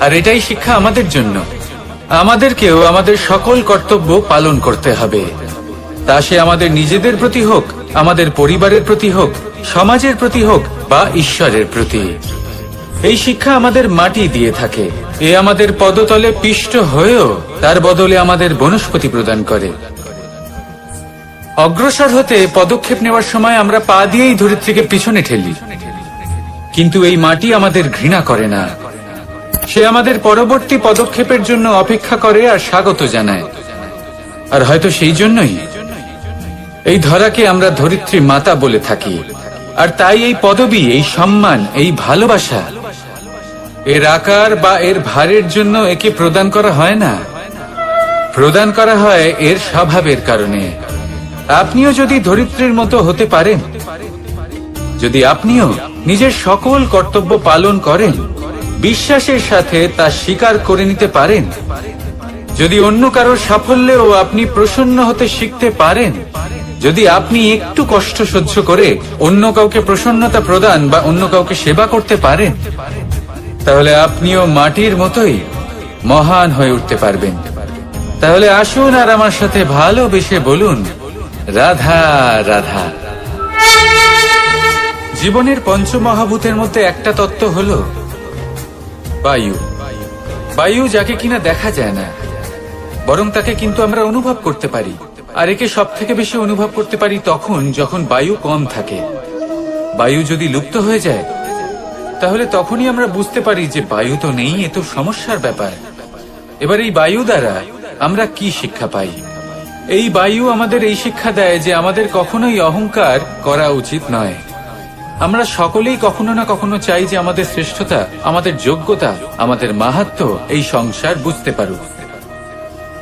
আর এটাই শিক্ষা আমাদের জন্য। আমাদেরকেও আমাদের সকল কর্তব্য পালন করতে হবে, তা সে আমাদের নিজেদের প্রতি হোক, আমাদের পরিবারের প্রতি হোক, সমাজের প্রতি হোক বা ঈশ্বরের প্রতি। এই শিক্ষা আমাদের মাটি দিয়ে থাকে, এ আমাদের পদতলে পিষ্ট হয়েও তার বদলে আমাদের বনস্পতি প্রদান করে। অগ্রসর হতে পদক্ষেপ নেওয়ার সময় আমরা পা দিয়েই ধরিত্রীকে পিছনে ঠেলি, কিন্তু এই মাটি আমাদের ঘৃণা করে না। সে আমাদের পরবর্তী পদক্ষেপের জন্য অপেক্ষা করে আর স্বাগত জানায়। আর হয়তো সেই জন্যই এই ধরাকে আমরা ধরিত্রী মাতা বলে থাকি। আর তাই এই পদবী, এই সম্মান, এই ভালোবাসা এর আকার বা এর ভারের জন্য একে প্রদান করা হয় না, প্রদান করা হয় এর স্বভাবের কারণে। আপনিও যদি ধরিত্রীর মতো হতে পারেন, যদি আপনিও নিজের সকল কর্তব্য পালন করেন, বিশ্বাসের সাথে তা স্বীকার করে নিতে পারেন, যদি অন্য কারোর সাফল্যেও আপনি প্রসন্ন হতে শিখতে পারেন, যদি আপনি একটু কষ্ট সহ্য করে অন্য কাউকে প্রসন্নতা প্রদান বা অন্য কাউকে সেবা করতে পারেন, তাহলে আপনিও মাটির মতোই মহান হয়ে উঠতে পারবেন। তাহলে আসুন আর আমার সাথে ভালোবেসে বলুন, রাধা রাধা। জীবনের পঞ্চমহাভূতের মধ্যে একটা তত্ত্ব হলো বায়ু। বায়ু যাকে কিনা দেখা যায় না, বরং তাকে কিন্তু আমরা অনুভব করতে পারি। আর একে সব থেকে বেশি অনুভব করতে পারি তখন যখন বায়ু কম থাকে। বায়ু যদি লুপ্ত হয়ে যায়, তাহলে তখনই আমরা বুঝতে পারি যে বায়ু তো নেই, এ তো সমস্যার ব্যাপার। এবার এই বায়ু দ্বারা আমরা কি শিক্ষা পাই? এই বায়ু আমাদের এই শিক্ষা দেয় যে আমাদের কখনোই অহংকার করা উচিত নয়। আমরা সকলেই কখনো না কখনো চাই যে আমাদের শ্রেষ্ঠতা, আমাদের যোগ্যতা, আমাদের মাহাত্ম্য এই সংসার বুঝতে পারুক।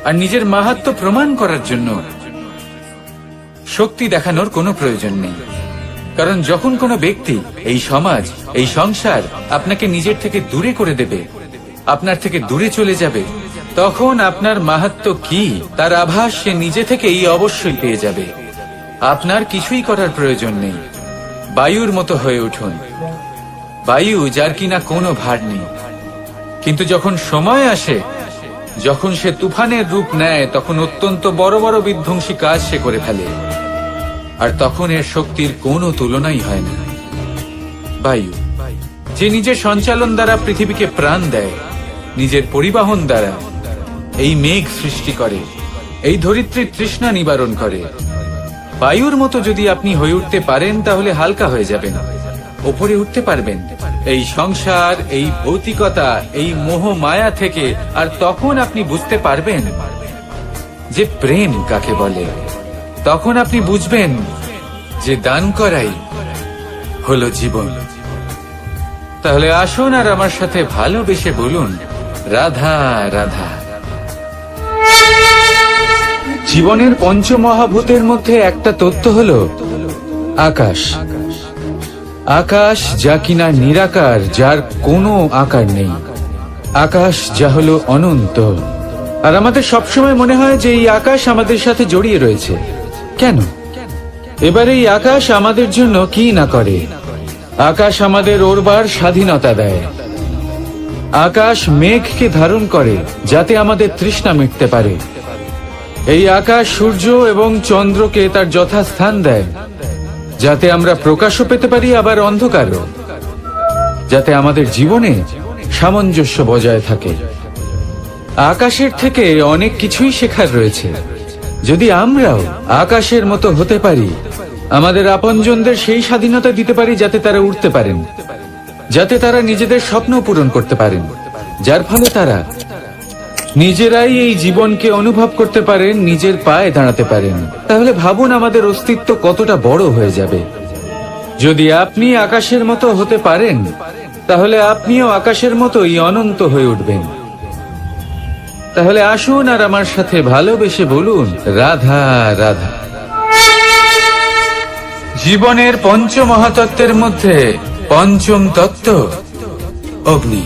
আর নিজের মাহাত্ম্য প্রমাণ করার জন্য শক্তি দেখানোর কোনো প্রয়োজন নেই। কারণ যখন কোনো ব্যক্তি, এই সমাজ, এই সংসার আপনাকে নিজের থেকে দূরে করে দেবে, আপনার থেকে দূরে চলে যাবে, তখন আপনার মাহাত্ম্য কি তার আভাস সে নিজে থেকেই অবশ্যই পেয়ে যাবে। আপনার কিছুই করার প্রয়োজন নেই। বায়ুর মতো হয়ে উঠুন, বায়ু যার কিনা কোনো ভার নেই। কিন্তু যখন সময় আসে, যখন সে তুফানের রূপ নেয়, তখন অত্যন্ত বড় বড় বিধ্বংসী কাজ সে করে ফেলে। আর তখন এর শক্তির কোনো তুলনাই হয় না। বায়ু যে নিজের সঞ্চালন দ্বারা পৃথিবীকে প্রাণ দেয়, নিজের পরিবহন দ্বারা এই মেঘ সৃষ্টি করে, এই ধরিত্রীর তৃষ্ণা নিবারণ করে। বায়ুর মতো যদি আপনি হয়ে উঠতে পারেন, তাহলে হালকা হয়ে যাবেন, ওপরে উঠতে পারবেন এই সংসার, এই ভৌতিকতা, এই মোহ মায়া থেকে। আর তখন আপনি বুঝতে পারবেন যে প্রেম কাকে বলে। তখন আপনি বুঝবেন যে দান করাই হলো জীবন। তাহলে আসুন আর আমার সাথে ভালোবেসে বলুন, রাধা রাধা। জীবনের পঞ্চমহাভূতের মধ্যে একটা তত্ত্ব হলো আকাশ। আকাশ যা কিনা নিরাকার, যার কোনো আকার নেই। আকাশ যা হলো অনন্ত। আর আমাদের সবসময় মনে হয় যে এই আকাশ আমাদের সাথে জড়িয়ে রয়েছে। কেন? এবার এই আকাশ আমাদের জন্য কি না করে। আকাশ আমাদের ওড়বার স্বাধীনতা দেয়। আকাশ মেঘকে ধারণ করে যাতে আমাদের তৃষ্ণা মিটতে পারে। এই আকাশ সূর্য এবং চন্দ্রকে তার যথাস্থান দেয়, যাতে আমরা প্রকাশও পেতে পারি, আবার অন্ধকারও, যাতে আমাদের জীবনে সামঞ্জস্য বজায় থাকে। আকাশের থেকে অনেক কিছুই শেখার রয়েছে। যদি আমরাও আকাশের মতো হতে পারি, আমাদের আপনজনদের সেই স্বাধীনতা দিতে পারি যাতে তারা উঠতে পারেন, যাতে তারা নিজেদের স্বপ্ন পূরণ করতে পারেন, যার ফলে তারা নিজেরাই এই জীবনকে অনুভব করতে পারেন, নিজের পায়ে দাঁড়াতে পারেন, তাহলে ভাবুন আমাদের অস্তিত্ব কতটা বড় হয়ে যাবে। যদি আপনি আকাশের মতো হতে পারেন, তাহলে আপনিও আকাশের মতোই অনন্ত হয়ে উঠবেন। তাহলে আসুন আর আমার সাথে ভালোবেসে বলুন, রাধা রাধা। জীবনের পঞ্চমহাতত্ত্বের মধ্যে পঞ্চম তত্ত্ব অগ্নি।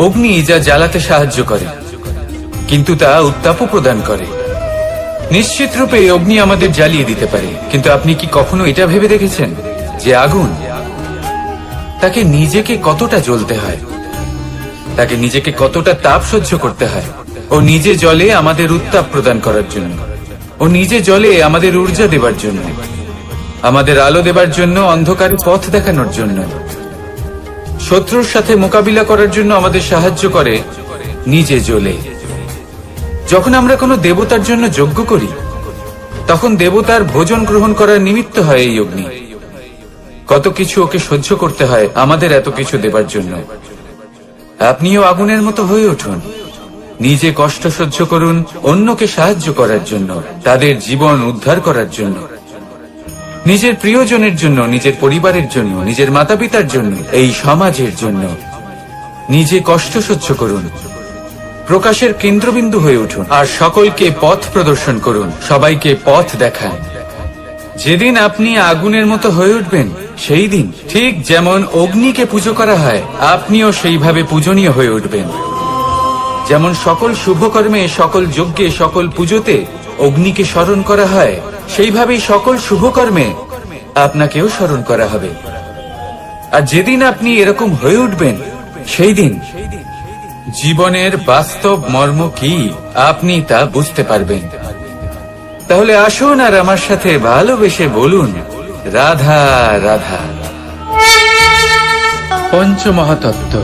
অগ্নি যা জ্বালাতে সাহায্য করে, কিন্তু তা উত্তাপও প্রদান করে। নিশ্চিত রূপে অগ্নি আমাদের জ্বালিয়ে দিতে পারে, কিন্তু আপনি কি কখনো এটা ভেবে দেখেছেন যে আগুন, তাকে নিজেকে কতটা জ্বলতে হয়, তাকে নিজেকে কতটা তাপ সহ্য করতে হয়। ও নিজে জ্বলে আমাদের উত্তাপ প্রদান করার জন্য, ও নিজে জ্বলে আমাদের ঊর্জা দেবার জন্য। আমাদের আলো দেবার জন্য, অন্ধকারে পথ দেখানোর জন্য। শত্রুর সাথে মোকাবিলা করার জন্য আমাদের সাহায্য করে নিজে জ্বলে। যখন আমরা কোনো দেবতার জন্য যজ্ঞ করি, তখন দেবতার ভোজন গ্রহণ করার নিমিত্ত হয় এই অগ্নি। কত কিছু ওকে সহ্য করতে হয় আমাদের এত কিছু দেবার জন্য। আপনিও আগুনের মতো হয়ে উঠুন, নিজে কষ্ট সহ্য করুন অন্যকে সাহায্য করার জন্য, তাদের জীবন উদ্ধার করার জন্য, নিজের প্রিয়জনের জন্য, নিজের পরিবারের জন্য, নিজের মাতা পিতার জন্য, এই সমাজের জন্য। নিজে কষ্ট সহ্য করুন, প্রকাশের কেন্দ্রবিন্দু হয়ে উঠুন, আর সকলকে পথ প্রদর্শন করুন, সবাইকে পথ দেখান। যেদিন আপনি আগুনের মতো হয়ে উঠবেন, সেই দিন ঠিক যেমন অগ্নিকে পুজো করা হয়, আপনিও সেইভাবে পূজনীয় হয়ে উঠবেন। যেমন সকল শুভকর্মে, সকল যজ্ঞে, সকল পুজোতে অগ্নিকে স্মরণ করা হয়, সেইভাবেই সকল শুভকর্মে আপনাকেও স্মরণ করা হবে। আর যেদিন আপনি এরকম হয়ে উঠবেন, সেই দিন জীবনের বাস্তব মর্ম কি আপনি তা বুঝতে পারবেন। তাহলে আসুন আর আমার সাথে ভালোবেসে বলুন, রাধা রাধা। পঞ্চমহাতত্ত্ব,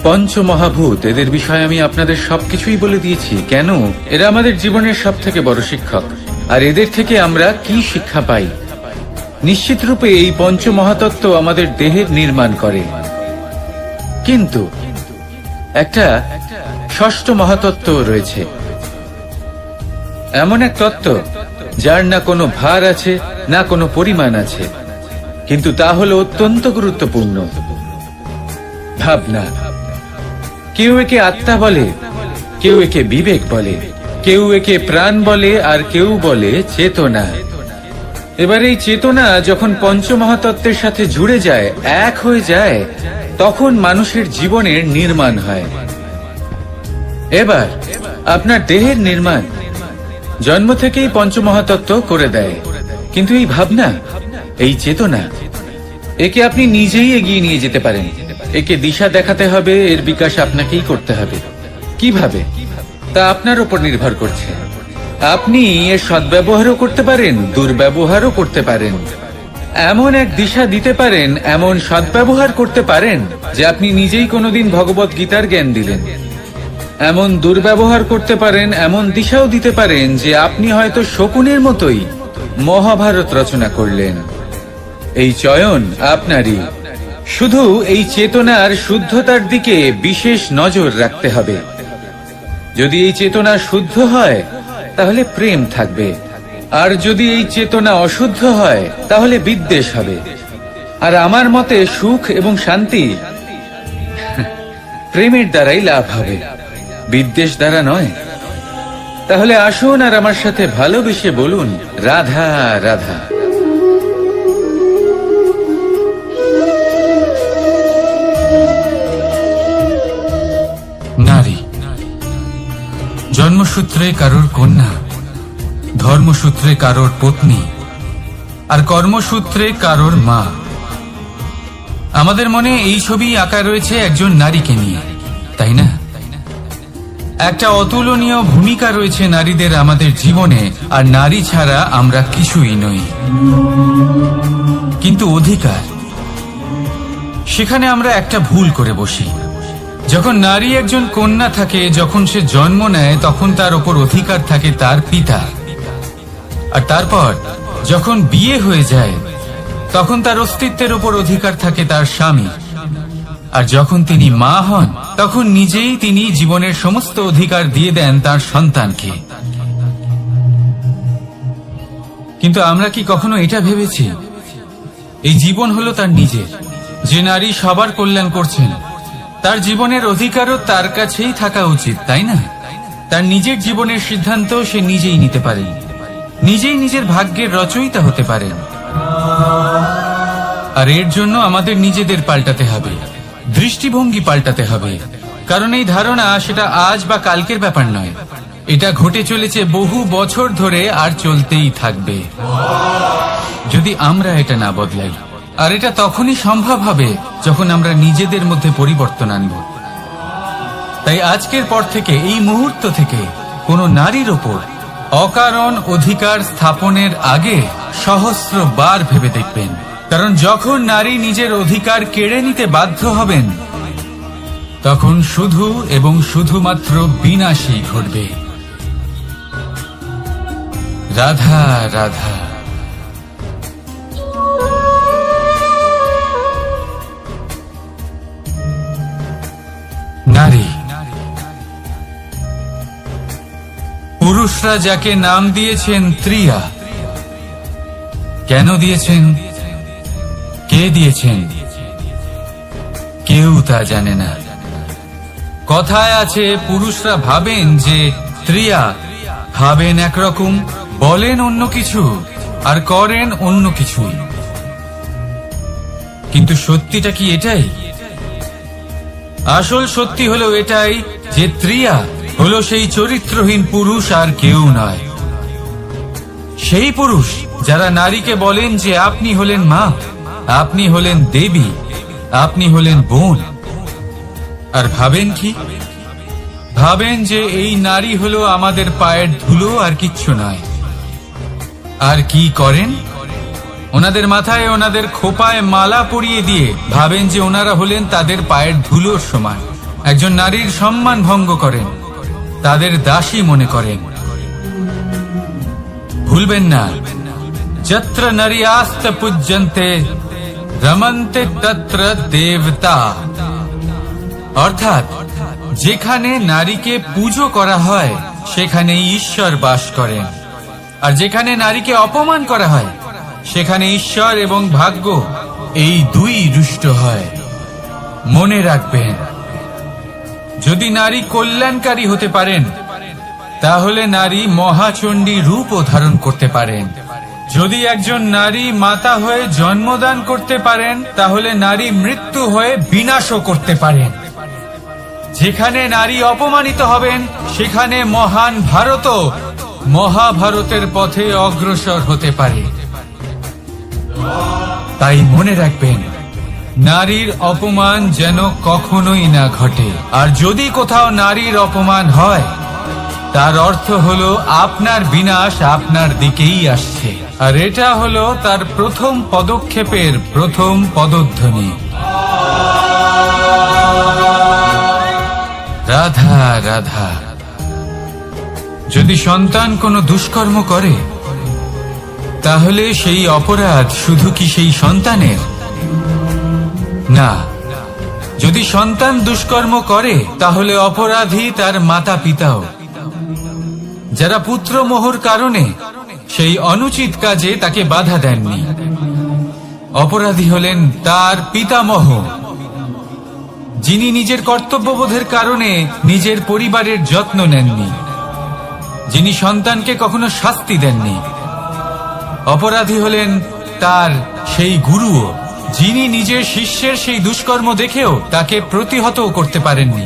পঞ্চমহাভূত, এদের বিষয়ে আমি আপনাদের সবকিছুই বলে দিয়েছি। কেন? এরা আমাদের জীবনের সব থেকে বড় শিক্ষক। আর এদের থেকে আমরা কি শিক্ষা পাই? নিশ্চিত রূপে এই পঞ্চমহাতত্ত্ব আমাদের দেহের নির্মাণ করে, কিন্তু একটা ষষ্ঠ মহাতত্ত্ব রয়েছে, এমন এক তত্ত্ব যার না কোনো ভার আছে, না কোনো পরিমাণ আছে, কিন্তু তা হলো অত্যন্ত গুরুত্বপূর্ণ, ভাবনা। কেউ একে আত্মা বলে, কেউ একে বিবেক বলে, কেউ একে প্রাণ বলে, আর কেউ বলে চেতনা। এবার এই চেতনা যখন পঞ্চমহাতত্ত্বের সাথে জুড়ে যায়, এক হয়ে যায়, তখন মানুষের জীবনের নির্মাণ হয়। এবার আপনার দেহের নির্মাণ জন্ম থেকেই পঞ্চমহাতত্ত্ব করে দেয়, কিন্তু এই ভাবনা, এই চেতনা, একে আপনি নিজেই এগিয়ে নিয়ে যেতে পারেন। একে দিশা দেখাতে হবে, এর বিকাশ আপনাকেই করতে হবে। কিভাবে? তা আপনার উপর নির্ভর করছে। আপনি এর সদ্ব্যবহারও করতে পারেন, দুর্ব্যবহারও করতে পারেন। এমন এক দিশা দিতে পারেন, এমন সদ্ব্যবহার করতে পারেন যে আপনি নিজেই কোনোদিন ভগবত গীতার জ্ঞান দিলেন। এমন দুর্ব্যবহার করতে পারেন, এমন দিশাও দিতে পারেন যে আপনি হয়তো শকুনের মতোই মহাভারত রচনা করলেন। এই চয়ন আপনারই। শুধু এই চেতনার শুদ্ধতার দিকে বিশেষ নজর রাখতে হবে। যদি এই চেতনা শুদ্ধ হয়, তাহলে প্রেম থাকবে, আর যদি এই চেতনা অশুদ্ধ হয়, তাহলে বিদ্বেষ হবে। আর আমার মতে সুখ এবং শান্তি প্রেমের দ্বারাই লাভ হবে, বিদ্বেষ দ্বারা নয়। তাহলে আসুন আর আমার সাথে ভালোবেসে বলুন, রাধা রাধা। নারী জন্মসূত্রে কারোর কন্যা, ধর্মসূত্রে কারোর পত্নী, আর কর্মসূত্রে কারোর মা। আমাদের মনে এই ছবি আঁকা রয়েছে একজন নারীকে নিয়ে, তাই না? একটা অতুলনীয় ভূমিকা রয়েছে নারীদের আমাদের জীবনে, আর নারী ছাড়া আমরা কিছুই নই। কিন্তু অধিকার, সেখানে আমরা একটা ভুল করে বসি। যখন নারী একজন কন্যা থাকে, যখন সে জন্ম নেয়, তখন তার ওপর অধিকার থাকে তার পিতা। আর তারপর যখন বিয়ে হয়ে যায়, তখন তার অস্তিত্বের ওপর অধিকার থাকে তার স্বামী। আর যখন তিনি মা হন, তখন নিজেই তিনি জীবনের সমস্ত অধিকার দিয়ে দেন তার সন্তানকে। কিন্তু আমরা কি কখনো এটা ভেবেছি, এই জীবন হলো তার নিজের? যে নারী সবার কল্যাণ করছেন, তার জীবনের অধিকারও তার কাছেই থাকা উচিত, তাই না? তার নিজের জীবনের সিদ্ধান্ত সে নিজেই নিতে পারেন, নিজেই নিজের ভাগ্যের রচয়িতা হতে পারেন। আর এর জন্য আমাদের নিজেদের পাল্টাতে হবে, দৃষ্টিভঙ্গি পাল্টাতে হবে। কারণ এই ধারণা সেটা আজ বা কালকের ব্যাপার নয়, এটা ঘটে চলেছে বহু বছর ধরে, আর চলতেই থাকবে যদি আমরা এটা না বদলাই। আর এটা তখনই সম্ভব হবে যখন আমরা নিজেদের মধ্যে পরিবর্তন আনব। তাই আজকের পর থেকে, এই মুহূর্ত থেকে, কোনো নারীর ওপর অকারণ অধিকার স্থাপনের আগে সহস্রবার ভেবে দেখবেন, কারণ যখন নারী নিজের অধিকার কেড়ে নিতে বাধ্য হবেন তখন শুধু এবং শুধুমাত্র বিনাশই ঘটবে। রাধা রাধা। নারী, পুরুষরা যাকে নাম দিয়েছেন ত্রিয়া, কেন দিয়েছেন, কে দিয়েছেন, কেউ তা জানে না। কথায় আছে পুরুষরা ভাবেন যে ত্রিয়া, ভাবেন একরকম, বলেন অন্য কিছু আর করেন অন্য কিছুই। কিন্তু সত্যিটা কি এটাই? আসল সত্যি হলো এটাই যে ত্রিয়া হলো সেই চরিত্রহীন পুরুষ আর কেউ নয়। সেই পুরুষ যারা নারীকে বলেন যে আপনি হলেন মা, আপনি হলেন দেবী, আপনি হলেন বোন, আর ভাবেন কি? ভাবেন যে এই নারী হলো আমাদের পায়ের ধুলো আর কিচ্ছু নয়। আর কি করেন? ওনাদের মাথায় ওনাদের খোপায় মালা পরিয়ে দিয়ে ভাবেন যে ওনারা হলেন তাদের পায়ের ধুলোর সমান। একজন নারীর সম্মান ভঙ্গ করেন, তাদের দাসী মনে করেন। ভুলবেন না, যত্র নারী আস্ত পূজ্যন্তে রমন্তে তত্র দেবতা। অর্থাৎ যেখানে নারীকে পুজো করা হয় সেখানে ঈশ্বর বাস করেন, আর যেখানে নারীকে অপমান করা হয় সেখানে ঈশ্বর এবং ভাগ্য এই দুই রুষ্ট হয়। মনে রাখবেন, যদি নারী কল্যাণকারী হতে পারেন তাহলে নারী মহাচণ্ডী রূপও ধারণ করতে পারেন। যদি একজন নারী মাতা হয়ে জন্মদান করতে পারেন তাহলে নারী মৃত্যু হয়ে বিনাশও করতে পারেন। যেখানে নারী অপমানিত হবেন সেখানে মহান ভারতও মহাভারতের পথে অগ্রসর হতে পারে। তাই মনে রাখবেন, নারীর অপমান যেন কখনোই না ঘটে। আর যদি কোথাও নারীর অপমান হয় তার অর্থ হলো আপনার বিনাশ আপনার দিকেই আসছে, আর এটা হলো তার প্রথম পদক্ষেপের প্রথম পদধ্বনি। রাধা রাধা। যদি সন্তান কোনো দুষ্কর্ম করে তাহলে সেই অপরাধ শুধু কি সেই সন্তানের? না, যদি সন্তান দুষ্কর্ম করে তাহলে অপরাধী তার মাতা পিতাও, যারা পুত্রমোহর কারণে সেই অনুচিত কাজে তাকে বাধা দেননি। অপরাধী হলেন তার পিতামহ, যিনি নিজের কর্তব্যবোধের কারণে নিজের পরিবারের যত্ন নেননি, যিনি সন্তানকে কখনো শাস্তি দেননি। অপরাধী হলেন তার সেই গুরুও, যিনি নিজের শিষ্যের সেই দুষ্কর্ম দেখেও তাকে প্রতিহত করতে পারেননি।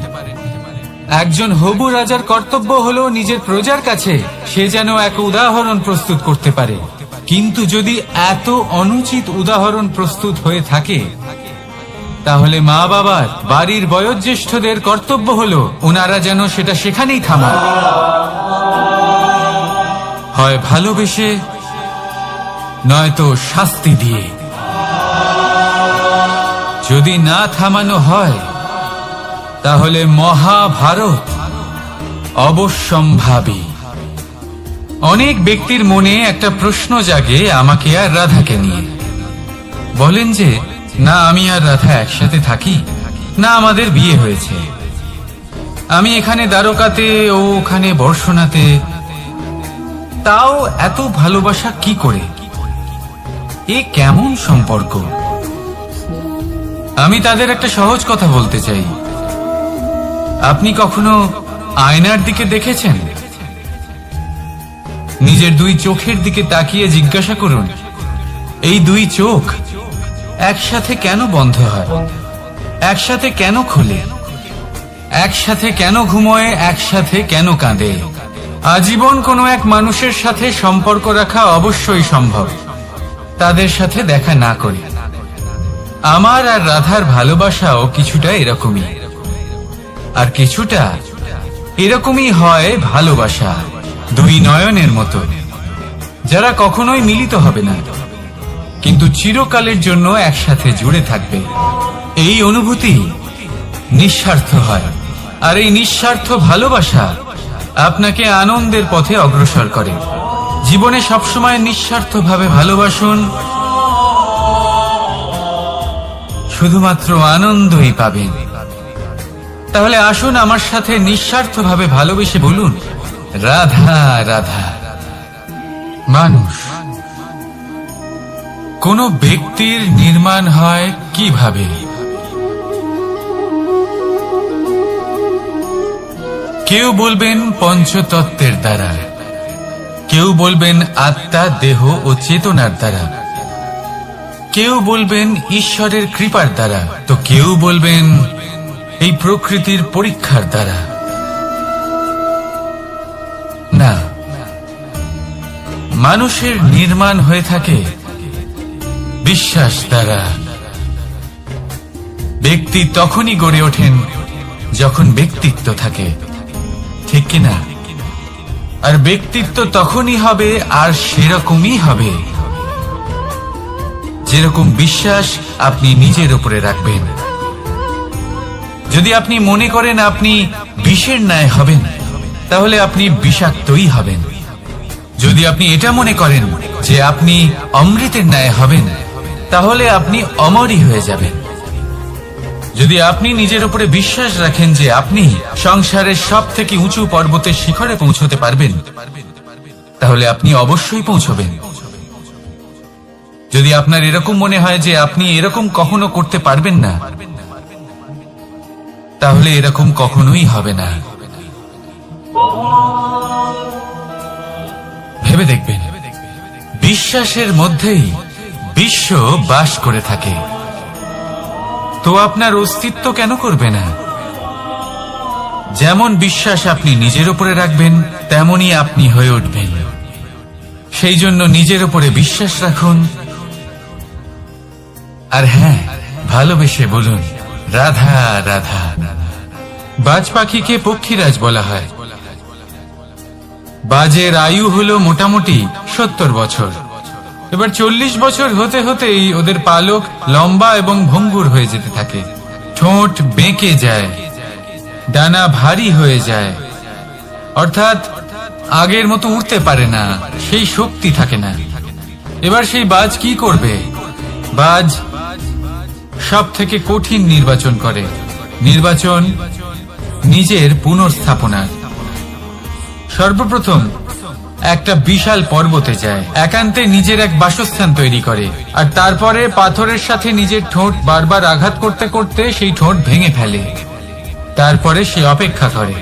একজন হবু রাজার কর্তব্য হলো নিজের প্রজার কাছে সে যেন এক উদাহরণ প্রস্তুত করতে পারে, কিন্তু যদি এত অনুচিত উদাহরণ প্রস্তুত হয়ে থাকে তাহলে মা বাবার, বাড়ির বয়োজ্যেষ্ঠদের কর্তব্য হলো ওনারা যেন সেটা সেখানেই থামান, হয় ভালোবেসে নয়তো শাস্তি দিয়ে। যদি না থামানো হয় তাহলে মহাভারত অবশ্যম্ভাবী। অনেক ব্যক্তির মনে একটা প্রশ্ন জাগে আমাকে আর রাধাকে নিয়ে। বলেন যে না আমি আর রাধা একসাথে থাকি, না আমাদের বিয়ে হয়েছে, আমি এখানে দ্বারকাতে ও ওখানে বর্ষণাতে, তাও এত ভালোবাসা কি করে? এ কেমন সম্পর্ক? আমি তাদের একটা সহজ কথা বলতে চাই। আপনি কখনো আয়নার দিকে দেখেছেন? নিজের দুই চোখের দিকে তাকিয়ে জিজ্ঞাসা করুন, এই দুই চোখ একসাথে কেন বন্ধ হয়, একসাথে কেন খোলে, একসাথে কেন ঘুমোয়, একসাথে কেন কাঁদে? আজীবন কোনো এক মানুষের সাথে সম্পর্ক রাখা অবশ্যই সম্ভব, তাদের সাথে দেখা না করে। আমার আর রাধার ভালোবাসাও কিছুটা এরকমই, আর কিছুটা এরকমই হয় ভালোবাসা। দুই নয়নের মতো, যারা কখনোই মিলিত হবে না, কিন্তু চিরকালের জন্য একসাথে জুড়ে থাকবে। এই অনুভূতি নিঃস্বার্থ হয়, আর এই নিঃস্বার্থ ভালোবাসা আপনাকে আনন্দের পথে অগ্রসর করে। জীবনে সবসময় নিঃস্বার্থভাবে ভালোবাসুন, শুধুমাত্র আনন্দই পাবেন। তাহলে আসুন আমার সাথে নিঃস্বার্থভাবে ভালোবেসে বলুন, রাধা রাধা। মানুষ, কোন ব্যক্তির নির্মাণ হয় কিভাবে? কেউ বলবেন পঞ্চতত্ত্বের দ্বারা, কেউ বলবেন আত্মা, দেহ ও চেতনার দ্বারা, কেউ বলবেন ঈশ্বরের কৃপার দ্বারা, তো কেউ বলবেন এই প্রকৃতির পরীক্ষার দ্বারা। না, মানুষের নির্মাণ হয়ে থাকে বিশ্বাস দ্বারা। ব্যক্তি তখনই গড়ে ওঠেন যখন ব্যক্তিত্ব থাকে, ঠিক কিনা? আর ব্যক্তিত্ব তখনই হবে, আর সেরকমই হবে যেরকম বিশ্বাস আপনি নিজের উপরে রাখবেন। যদি আপনি মনে করেন আপনি বিষের ন্যায় হবেন, তাহলে আপনি বিষাক্তই হবেন। যদি আপনি এটা মনে করেন যে আপনি অমৃতের ন্যায় হবেন, তাহলে আপনি অমরই হয়ে যাবেন। যদি আপনি নিজের উপরে বিশ্বাস রাখেন যে আপনি সংসারের সব থেকে উঁচু পর্বতের শিখরে পৌঁছতে পারবেন, তাহলে আপনি অবশ্যই পৌঁছবেন। যদি আপনার এরকম মনে হয় যে আপনি এরকম কখনো করতে পারবেন না, তাহলে এরকম কখনোই হবে না। ভেবে দেখবেন, বিশ্বাসের মধ্যেই বিশ্ব বাস করে থাকে, তো আপনার অস্তিত্ব কেন করবে না? যেমন বিশ্বাস আপনি নিজের উপরে রাখবেন, তেমনই আপনি হয়ে উঠবেন। সেই জন্য নিজের উপরে বিশ্বাস রাখুন, আর হ্যাঁ, ভালোবেসে বলুন, রাধা রাধা। বাজ পাখিকে পক্ষীরাজ বলা হয়। বাজের আয়ু হলো মোটামুটি 70 বছর। এবার 40 বছর হতে হতেই ওদের পালক লম্বা এবং ভঙ্গুর হয়ে যেতে থাকে, ঠোঁট বেঁকে যায়, ডানা ভারী হয়ে যায়, অর্থাৎ আগের মতো উড়তে পারে না, সেই শক্তি থাকে না। এবার সেই বাজ কি করবে? বাজ সব থেকে কঠিন নির্বাচন করে, নির্বাচন নিজের পুনর্স্থাপনা। সর্বপ্রথম একটা বিশাল পর্বতে যায়, একান্তে নিজের এক বাসস্থান তৈরি করে, আর তারপরে পাথরের সাথে নিজের ঠোঁট বারবার আঘাত করতে করতে সেই ঠোঁট ভেঙে ফেলে। তারপরে সে অপেক্ষা করে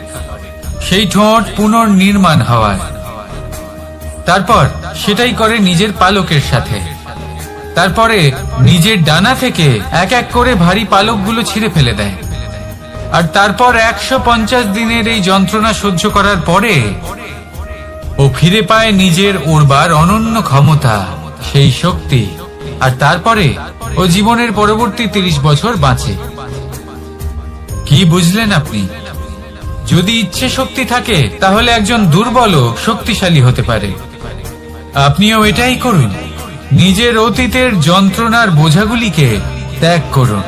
সেই ঠোঁট পুনর্নির্মাণ হওয়ার। তারপর সেটাই করে নিজের পালকের সাথে। তারপরে নিজের ডানা থেকে এক এক করে ভারী পালকগুলো ছিঁড়ে ফেলে দেয়। আর তারপর 150 দিনের এই যন্ত্রণা সহ্য করার পরে ও ফিরে পায় নিজের ওড়বার অনন্য ক্ষমতা, সেই শক্তি। আর তারপরে ও জীবনের পরবর্তী 30 বছর বাঁচে। কি বুঝলেন আপনি? যদি ইচ্ছে শক্তি থাকে, তাহলে একজন দুর্বলও শক্তিশালী হতে পারে। আপনিও এটাই করুন, নিজের অতীতের যন্ত্রণার বোঝাগুলিকে ত্যাগ করুন,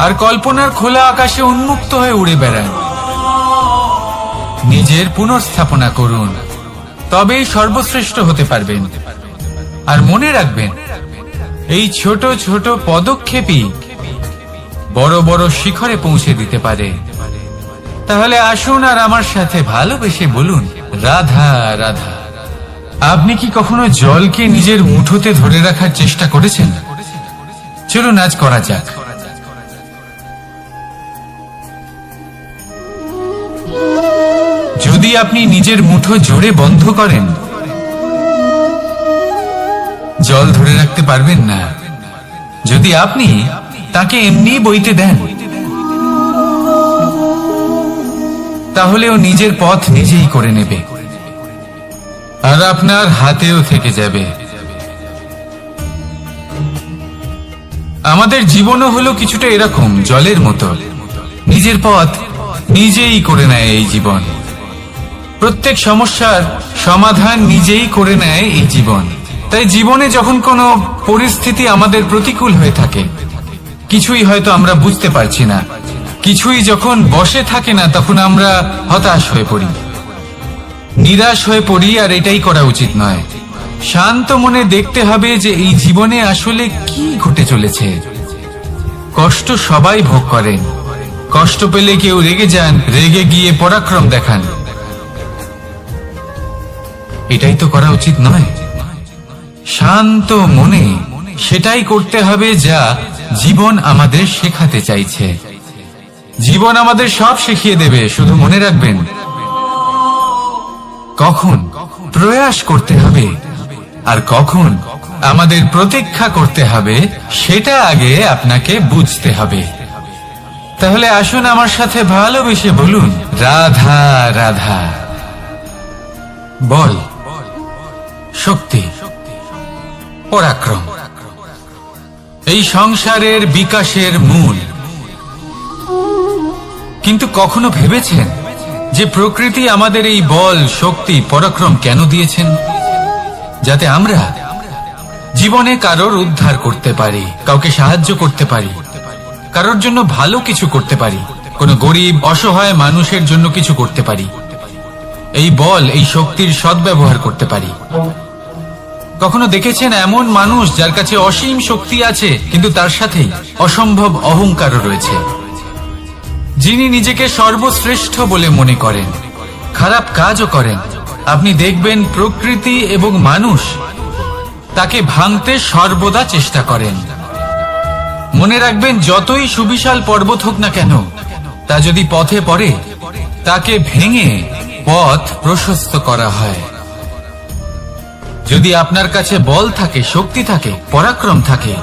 আর কল্পনার খোলা আকাশে উন্মুক্ত হয়ে উড়ে বেড়ান। নিজের পুনর্স্থাপনা করুন, তবেই সর্বশ্রেষ্ঠ হতে পারবেন। আর মনে রাখবেন, এই ছোট ছোট পদক্ষেপই বড় বড় শিখরে পৌঁছে দিতে পারে। তাহলে আসুন আর আমার সাথে ভালোবেসে বলুন, রাধা রাধা। আপনি কি কখনো জলকে নিজের মুঠোতে ধরে রাখার চেষ্টা করেছেন? চলুন আজ করা যাক। যদি আপনি নিজের মুঠো জোরে বন্ধ করেন, জল ধরে রাখতে পারবেন না। যদি আপনি তাকে এমনি বইতে দেন, তাহলে ও নিজের পথ নিজেই করে নেবে, আর আপনার হাতেও থেকে যাবে। আমাদের জীবনও হলো কিছুটা এরকম, জলের মতো। নিজের পথ নিজেই করে নেয় এই জীবন। প্রত্যেক সমস্যার সমাধান নিজেই করে নেয় এই জীবন। তাই জীবনে যখন কোনো পরিস্থিতি আমাদের প্রতিকূল হয়ে থাকে, কিছুই হয়তো আমরা বুঝতে পারছি না, কিছুই যখন বসে থাকে না, তখন আমরা হতাশ হয়ে পড়ি, নিরাশ হয়ে পড়ি। আর এটাই করা উচিত নয়। শান্ত মনে দেখতে হবে যে এই জীবনে আসলে কি ঘটে চলেছে। কষ্ট সবাই ভোগ করেন। কষ্ট পেলে কেউ রেগে যান, রেগে গিয়ে পরাক্রম দেখান। এটাই তো করা উচিত নয়। শান্ত মনে সেটাই করতে হবে যা জীবন আমাদের শেখাতে চাইছে। জীবন আমাদের সব শিখিয়ে দেবে, শুধু মনে রাখবেন কখন প্রয়াস করতে হবে আর কখন আমাদের প্রতীক্ষা করতে হবে, সেটা আগে আপনাকে বুঝতে হবে। তাহলে আসুন আমার সাথে ভালোবেসে বলুন, রাধা রাধা। বল, শক্তি, পরাক্রম এই সংসারের বিকাশের মূল। কিন্তু কখনো ভেবেছেন যে প্রকৃতি আমাদের এই বল, শক্তি, পরাক্রম কেন দিয়েছেন? যাতে আমরা জীবনে কারোর উদ্ধার করতে পারি, কাউকে সাহায্য করতে পারি, কারোর জন্য ভালো কিছু করতে পারি, কোনো গরিব অসহায় মানুষের জন্য কিছু করতে পারি। এই বল, এই শক্তির সদ্ব্যবহার করতে পারি। কখনো দেখেছেন এমন মানুষ যার কাছে অসীম শক্তি আছে, কিন্তু তার সাথেই অসম্ভব অহংকারও রয়েছে, যিনি নিজেকে সর্বশ্রেষ্ঠ বলে মনে করেন, খারাপ কাজও করেন। আপনি দেখবেন প্রকৃতি এবং মানুষ তাকে ভাঙতে সর্বদা চেষ্টা করেন। মনে রাখবেন, যতই সুবিশাল পর্বত হোক না কেন, তা যদি পথে পড়ে, তাকে ভেঙে পথ প্রশস্ত করা হয়। যদি আপনার কাছে বল থাকে, শক্তি থাকে, পরাক্রম থাকে,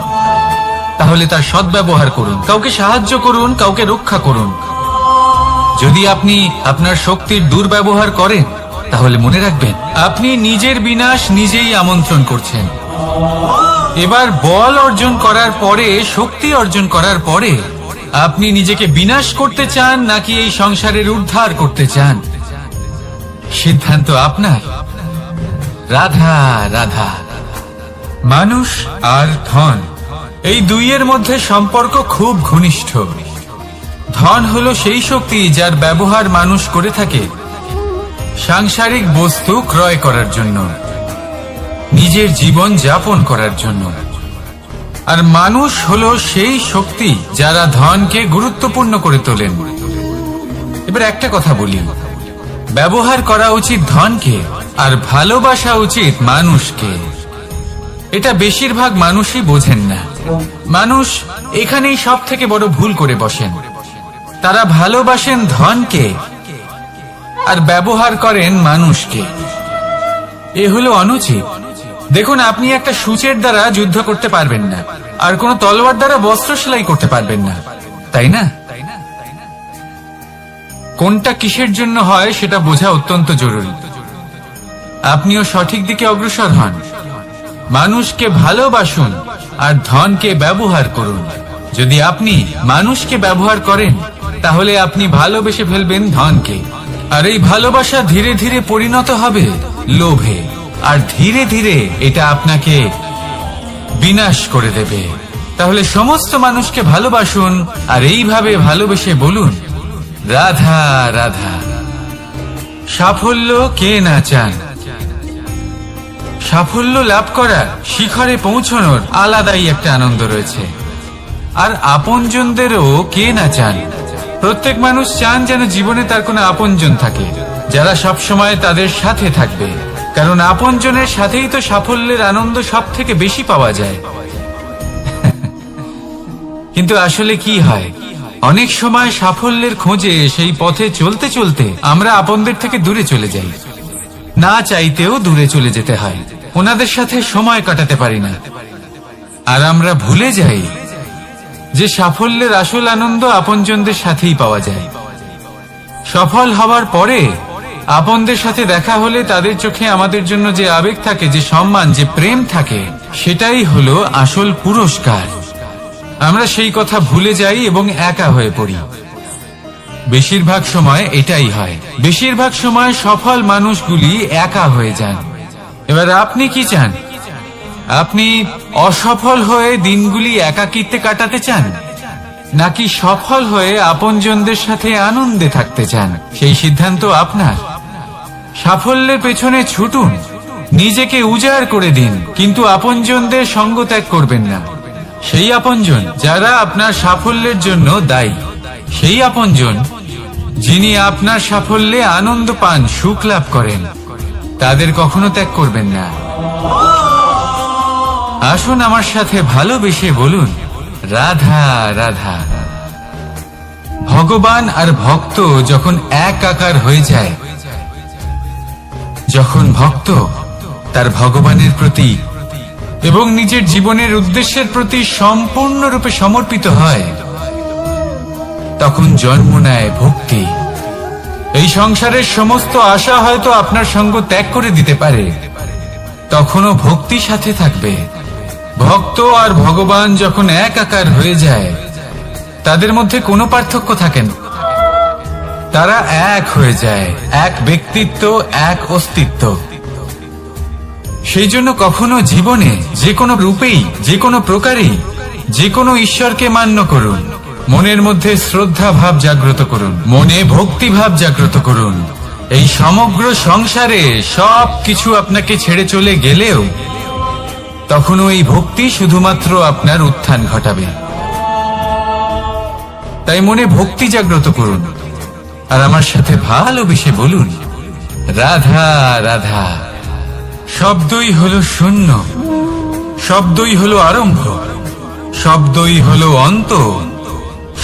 তাহলে তার সদ্ব্যবহার করুন, কাউকে সাহায্য করুন, কাউকে রক্ষা করুন। যদি আপনি আপনার শক্তির দুর্ব্যবহার করেন, তাহলে মনে রাখবেন আপনি নিজের বিনাশ নিজেই আমন্ত্রণ করছেন। এবার বল অর্জন করার পরে, শক্তি অর্জন করার পরে, আপনি নিজেকে বিনাশ করতে চান নাকি এই সংসারের উদ্ধার করতে চান, সিদ্ধান্ত আপনার। রাধা রাধা। মানুষ আর ধন, এই দুইয়ের মধ্যে সম্পর্ক খুব ঘনিষ্ঠ। ধন হলো সেই শক্তি যার ব্যবহার মানুষ করে থাকে সাংসারিক বস্তু ক্রয় করার জন্য, নিজের জীবন যাপন করার জন্য। আর মানুষ হলো সেই শক্তি যারা ধনকে গুরুত্বপূর্ণ করে তোলেন। এবার একটা কথা বলি, ব্যবহার করা উচিত ধনকে আর ভালোবাসা উচিত মানুষকে। এটা বেশিরভাগ মানুষই বোঝেন না। মানুষ এখানেই সব থেকে বড় ভুল করে বসেন। তারা ভালোবাসেন ধনকে আর ব্যবহার করেন মানুষকে। এ হলো অনুচিত। দেখুন, আপনি একটা সূচের দ্বারা যুদ্ধ করতে পারবেন না, আর কোনো তলোয়ার দ্বারা বস্ত্র সেলাই করতে পারবেন না, তাই না? কোনটা কিসের জন্য হয় সেটা বোঝা অত্যন্ত জরুরি। আপনিও সঠিক দিকে অগ্রসর হন। মানুষকে ভালোবাসুন আর ধনকে ব্যবহার করুন। যদি আপনি মানুষকে ব্যবহার করেন, তাহলে আপনি ভালোবেসে ফেলবেন ধনকে, আর এই ভালোবাসা ধীরে ধীরে পরিণত হবে লোভে, আর ধীরে ধীরে এটা আপনাকে বিনাশ করে দেবে। তাহলে সমস্ত মানুষকে ভালোবাসুন আর এইভাবে ভালোবেসে বলুন, রাধা রাধা। সাফল্য কে না চান? সাফল্য লাভ করার, শিখরে পৌঁছানোর আলাদাই একটা আনন্দ রয়েছে। আর আপনজনদেরও কে না চান? প্রত্যেক মানুষ চান যেন জীবনে তার কোনো আপনজন থাকে, যারা সব সময় তাদের সাথে থাকবে। কারণ আপনজনের সাথেই তো সাফল্যের আনন্দ সব থেকে বেশি পাওয়া যায়। কিন্তু আসলে কি হয়, অনেক সময় সাফল্যের খোঁজে সেই পথে চলতে চলতে আমরা আপনদের থেকে দূরে চলে যাই। না চাইতেও দূরে চলে যেতে হয়, ওনাদের সাথে সময় কাটাতে পারি না। আর আমরা ভুলে যাই যে সাফল্যের আসল আনন্দ আপনজনদের সাথেই পাওয়া যায়। সফল হওয়ার পরে আপনদের সাথে দেখা হলে তাদের চোখে আমাদের জন্য যে আবেগ থাকে, যে সম্মান, যে প্রেম থাকে, সেটাই হলো আসল পুরস্কার। আমরা সেই কথা ভুলে যাই এবং একা হয়ে পড়ি। বেশিরভাগ সময় এটাই হয়। বেশিরভাগ সময় সফল মানুষগুলি একা হয়ে যান। এবার আপনি কি চান? আপনি অসফল হয়ে দিনগুলি একাকিত্বে কাটাতে চান, নাকি সফল হয়ে আপনজনদের সাথে আনন্দে থাকতে চান? সেই সিদ্ধান্ত আপনার। সাফল্যের পেছনে ছুটুন, নিজেকে উজাড় করে দিন, কিন্তু আপনজনদের সঙ্গ ত্যাগ করবেন না। সেই আপনজন যারা আপনার সাফল্যের জন্য দায়ী, সেই আপনজন যিনি আপনার সাফল্যে আনন্দ পান, সুখ লাভ করেন, তাদের কখনো ত্যাগ করবেন না। আসুন আমার সাথে ভালোবেসে বলুন, রাধা রাধা। ভগবান আর ভক্ত যখন একাকার হয়ে যায়, যখন ভক্ত তার ভগবানের প্রতি এবং নিজের জীবনের উদ্দেশ্যের প্রতি সম্পূর্ণরূপে সমর্পিত হয়, তখন জন্ম নেয় ভক্তি। এই সংসারের সমস্ত আশা হয়তো আপনার সঙ্গ ত্যাগ করে দিতে পারে, তখনও ভক্তি সাথে থাকবে। ভক্ত আর ভগবান যখন একাকার হয়ে যায়, তাদের মধ্যে কোনো পার্থক্য থাকে না। তারা এক হয়ে যায়, এক ব্যক্তিত্ব, এক অস্তিত্ব। সেই জন্য কখনো জীবনে যে কোনো রূপেই, যে কোনো প্রকারেই, যে কোনো ঈশ্বরকে মান্য করুন। মনের মধ্যে শ্রদ্ধা ভাব জাগ্রত করুন, মনে ভক্তি ভাব জাগ্রত করুন। এই সমগ্র সংসারে সব কিছু আপনাকে ছেড়ে চলে গেলেও তখনও এই ভক্তি শুধুমাত্র আপনার উত্থান ঘটাবে। তাই মনে ভক্তি জাগ্রত করুন আর আমার সাথে ভালোবেসে বলুন, রাধা রাধা। শব্দই হলো শূন্য, শব্দই হলো আরম্ভ, শব্দই হলো অন্ত,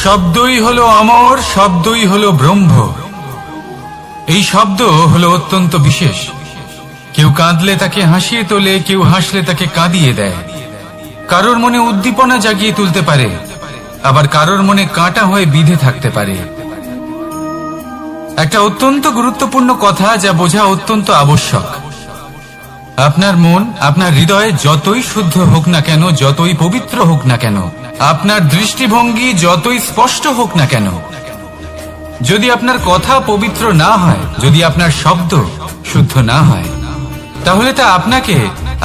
শব্দই হলো অমর, শব্দই হলো ব্রহ্ম। এই শব্দ হলো অত্যন্ত বিশেষ। কেউ কাঁদলে তাকে হাসিয়ে তোলে, কেউ হাসলে তাকে কাঁদিয়ে দেয়। কারোর মনে উদ্দীপনা জাগিয়ে তুলতে পারে, আবার কারোর মনে কাঁটা হয়ে বিঁধে থাকতে পারে। একটা অত্যন্ত গুরুত্বপূর্ণ কথা যা বোঝা অত্যন্ত আবশ্যক। আপনার মন, আপনার হৃদয় যতই শুদ্ধ হোক না কেন, যতই পবিত্র হোক না কেন, আপনার দৃষ্টিভঙ্গি যতই স্পষ্ট হোক না কেন, যদি আপনার কথা পবিত্র না হয়, যদি আপনার শব্দ শুদ্ধ না হয়, তাহলে তা আপনাকে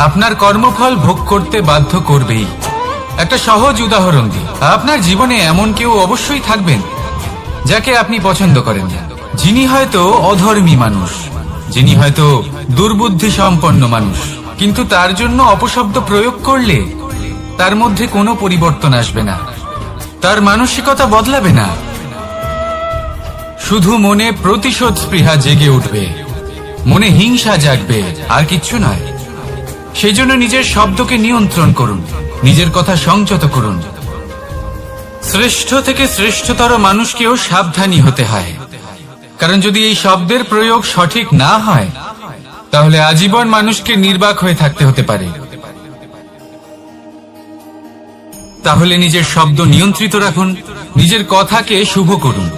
আপনার কর্মফল ভোগ করতে বাধ্য করবেই। একটা সহজ উদাহরণ দিই। আপনার জীবনে এমন কেউ অবশ্যই থাকবেন যাকে আপনি পছন্দ করেন না, যিনি হয়তো অধর্মী মানুষ, যিনি হয়তো দুর্বুদ্ধি সম্পন্ন মানুষ, কিন্তু তার জন্য অপশব্দ প্রয়োগ করলে তার মধ্যে কোনো পরিবর্তন আসবে না, তার মানসিকতা বদলাবে না, শুধু মনে প্রতিশোধ স্পৃহা জেগে উঠবে, মনে হিংসা জাগবে, আর কিচ্ছু নয়। সেই জন্য নিজের শব্দকে নিয়ন্ত্রণ করুন, নিজের কথা সংযত করুন। শ্রেষ্ঠ থেকে শ্রেষ্ঠতর মানুষকেও সাবধানী হতে হয়, কারণ যদি এই শব্দের প্রয়োগ সঠিক না হয়, তাহলে আজীবন মানুষকে নির্বাক হয়ে থাকতে হতে পারে। তাহলে নিজের শব্দ নিয়ন্ত্রিত রাখুন, নিজের কথাকে শুভ করুন,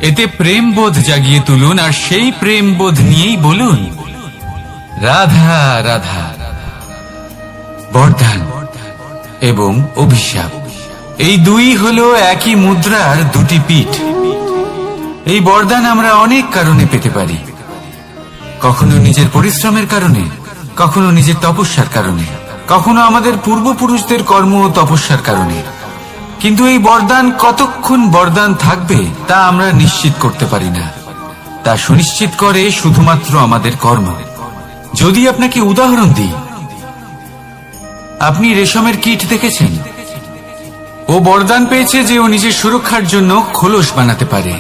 এতে প্রেমবোধ জাগিয়ে তুলুন, আর সেই প্রেমবোধ নিয়েই বলুন, রাধা রাধা। বরদান এবং অভিশাপ, এই দুই হলো একই মুদ্রার দুটি পিঠ। এই বরদান আমরা অনেক কারণে পেতে পারি, কখনো নিজের পরিশ্রমের কারণে, কখনো নিজের তপস্যার কারণে, কখনো আমাদের পূর্বপুরুষদের কর্ম ও তপস্যার কারণে। কিন্তু এই বরদান কতক্ষণ বরদান থাকবে তা আমরা নিশ্চিত করতে পারি না, তা সুনিশ্চিত করে শুধুমাত্র আমাদের কর্ম। যদি আপনাকে উদাহরণ দিই, আপনি রেশমের কীট দেখেছেন? ও বরদান পেয়েছে যে ও নিজের সুরক্ষার জন্য খোলস বানাতে পারে।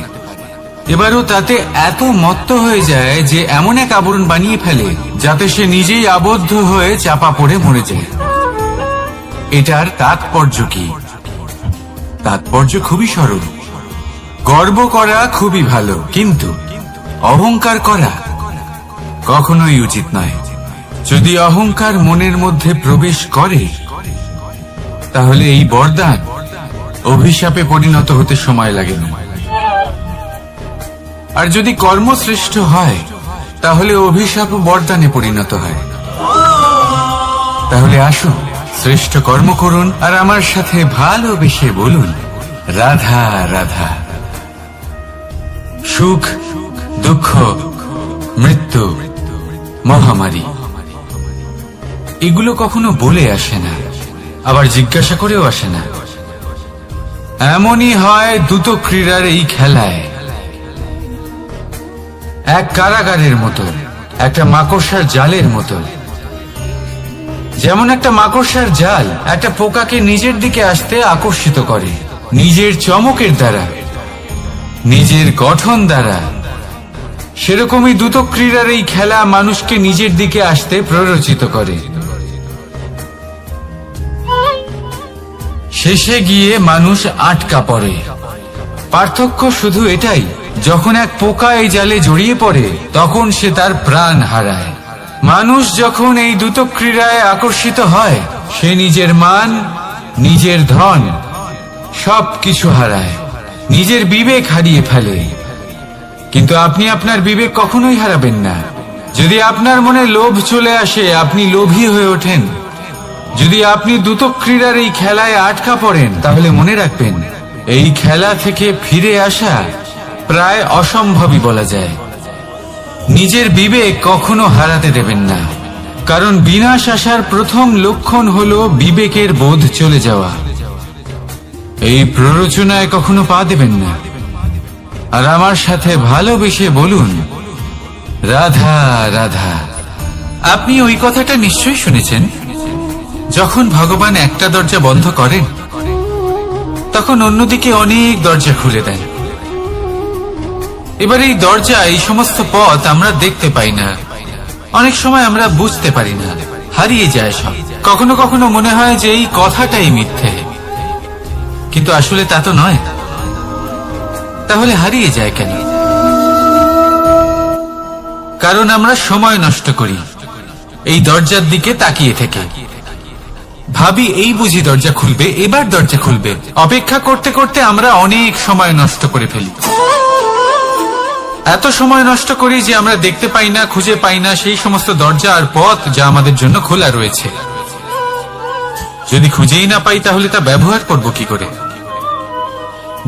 এবারও তাতে এত মত্ত হয়ে যায় যে এমন এক আবরণ বানিয়ে ফেলে যাতে সে নিজেই আবদ্ধ হয়ে চাপা পড়ে মরে যায়। এটার তাৎপর্য কি? তাৎপর্য খুবই সরল। গর্ব করা খুবই ভালো, কিন্তু অহংকার করা কখনোই উচিত নয়। যদি অহংকার মনের মধ্যে প্রবেশ করে, তাহলে এই বরদান অভিশাপে পরিণত হতে সময় লাগে না। আর যদি কর্মশ্রেষ্ঠ হয়, তাহলে অভিশাপ বরদানে পরিণত হয়। তাহলে আসুন শ্রেষ্ঠ কর্ম করুন আর আমার সাথে ভালোবেসে বলুন, রাধা রাধা। সুখ, দুঃখ, মৃত্যু, মহামারী, এগুলো কখনো বলে আসে না, আবার জিজ্ঞাসা করেও আসে না। এমনই হয় দ্রুত ক্রীড়ার এই খেলায়। এক কারাগারের মতো, একটা মাকড়সার জালের মতো। যেমন একটা মাকড়সার জাল একটা পোকাকে নিজের দিকে আসতে আকর্ষিত করে নিজের চমকের দ্বারা, নিজের গঠন দ্বারা, সেরকমই দ্রুত ক্রীড়ার এই খেলা মানুষকে নিজের দিকে আসতে প্ররোচিত করে। শেষে গিয়ে মানুষ আটকা পড়ে। পার্থক্য শুধু এটাই, যখন এক পোকা এই জালে জড়িয়ে পড়ে তখন সে তার প্রাণ হারায়। মানুষ যখন এই দ্রুত ক্রীড়ায় আকর্ষিত হয়, সে নিজের মান, নিজের ধন সবকিছু হারায়, নিজের বিবেক হারিয়ে ফেলে। কিন্তু আপনি আপনার বিবেক কখনোই হারাবেন না। যদি আপনার মনে লোভ চলে আসে, আপনি লোভী হয়ে ওঠেন। যদি আপনি দ্রুত ক্রীড়ার এই খেলায় আটকা পড়েন, তাহলে মনে রাখবেন, এই খেলা থেকে ফিরে আসা প্রায় অসম্ভবই বলা যায়। নিজের বিবেক কখনো হারাতে দেবেন না, কারণ বিনাশ আসার প্রথম লক্ষণ হলো বিবেকের বোধ চলে যাওয়া। এই প্ররোচনায় কখনো পা দেবেন না। আর আমার সাথে ভালোবেসে বলুন, রাধা রাধা। আপনি ওই কথাটা নিশ্চয়ই শুনেছেন, যখন ভগবান একটা দরজা বন্ধ করেন, তখন অন্যদিকে অনেক দরজা খুলে দেন। এবার এই দরজা, এই সমস্ত পথ আমরা দেখতে পাই না, অনেক সময় আমরা বুঝতে পারি না, হারিয়ে যায় সব। কখনো কখনো মনে হয় যে এই কথাটাই মিথ্যে, কিন্তু আসলে তা তো নয়। তাহলে হারিয়ে যায় কেন? কারণ আমরা সময় নষ্ট করি এই দরজার দিকে তাকিয়ে থেকে। ভাবি এই বুঝি দরজা খুলবে, এবার দরজা খুলবে। অপেক্ষা করতে করতে আমরা অনেক সময় নষ্ট করে ফেলি। এত সময় নষ্ট করি যে আমরা দেখতে পাই না, খুঁজে পাই না সেই সমস্ত দরজা আর পথ যা আমাদের জন্য খোলা রয়েছে। যদি খুঁজেই না পাই, তাহলে তা ব্যবহার করব কি করে?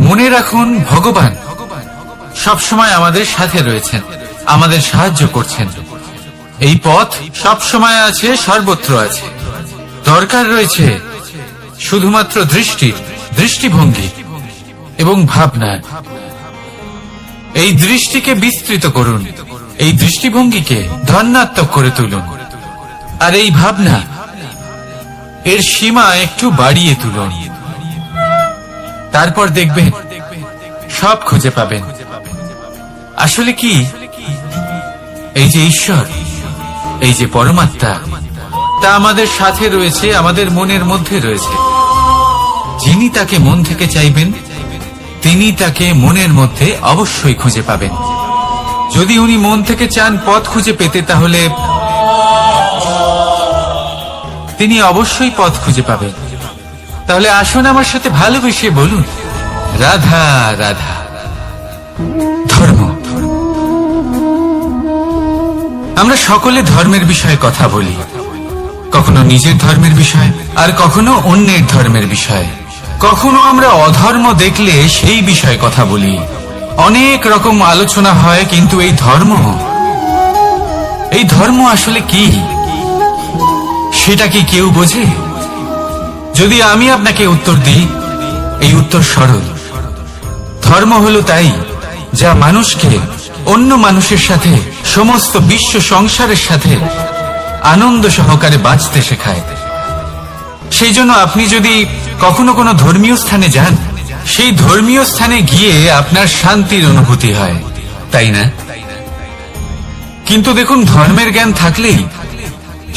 মনে রাখুন, ভগবান সবসময় আমাদের সাথে রয়েছেন, আমাদের সাহায্য করছেন। এই পথ সব সময় আছে, সর্বত্র আছে। দরকার রয়েছে শুধুমাত্র দৃষ্টির, দৃষ্টিভঙ্গি এবং ভাবনা। এই দৃষ্টিকে বিস্তৃত করুন, এই দৃষ্টিভঙ্গিকে ধন্যাত্মক করে তুলুন, আর এই ভাবনা, এর সীমা একটু বাড়িয়ে তুলুন। তারপর দেখবেন সব খুঁজে পাবেন। আসলে কি, এই যে ঈশ্বর, এই যে পরমাত্মা, তা আমাদের সাথে রয়েছে, আমাদের মনের মধ্যে রয়েছে। যিনি তাকে মন থেকে চাইবেন, তিনি তাকে মনের মধ্যে অবশ্যই খুঁজে পাবেন। যদি উনি মন থেকে চান পথ খুঁজে পেতে, তাহলে তিনি অবশ্যই পথ খুঁজে পাবেন। তাহলে আসুন আমার সাথে ভালোবেসে বলুন, রাধা রাধা। ধর্ম, আমরা সকলে ধর্মের বিষয়ে কথা বলি, কখনো নিজের ধর্মের বিষয়, আর কখনো অন্যের ধর্মের বিষয়। কখনো আমরা অধর্ম দেখলে সেই বিষয়ে কথা বলি। অনেক রকম আলোচনা হয়, কিন্তু এই ধর্ম আসলে কি, সেটা কি কেউ বোঝে? যদি আমি আপনাকে উত্তর দিই, এই উত্তর সরল। ধর্ম হলো তাই যা মানুষকে অন্য মানুষের সাথে, সমস্ত বিশ্ব সংসারের সাথে আনন্দ সহকারে বাঁচতে শেখায়। সেই জন্য আপনি যদি কখনো কোনো ধর্মীয় স্থানে যান, সেই ধর্মীয় স্থানে গিয়ে আপনার শান্তির অনুভূতি হয়, তাই না? কিন্তু দেখুন, ধর্মের জ্ঞান থাকলেই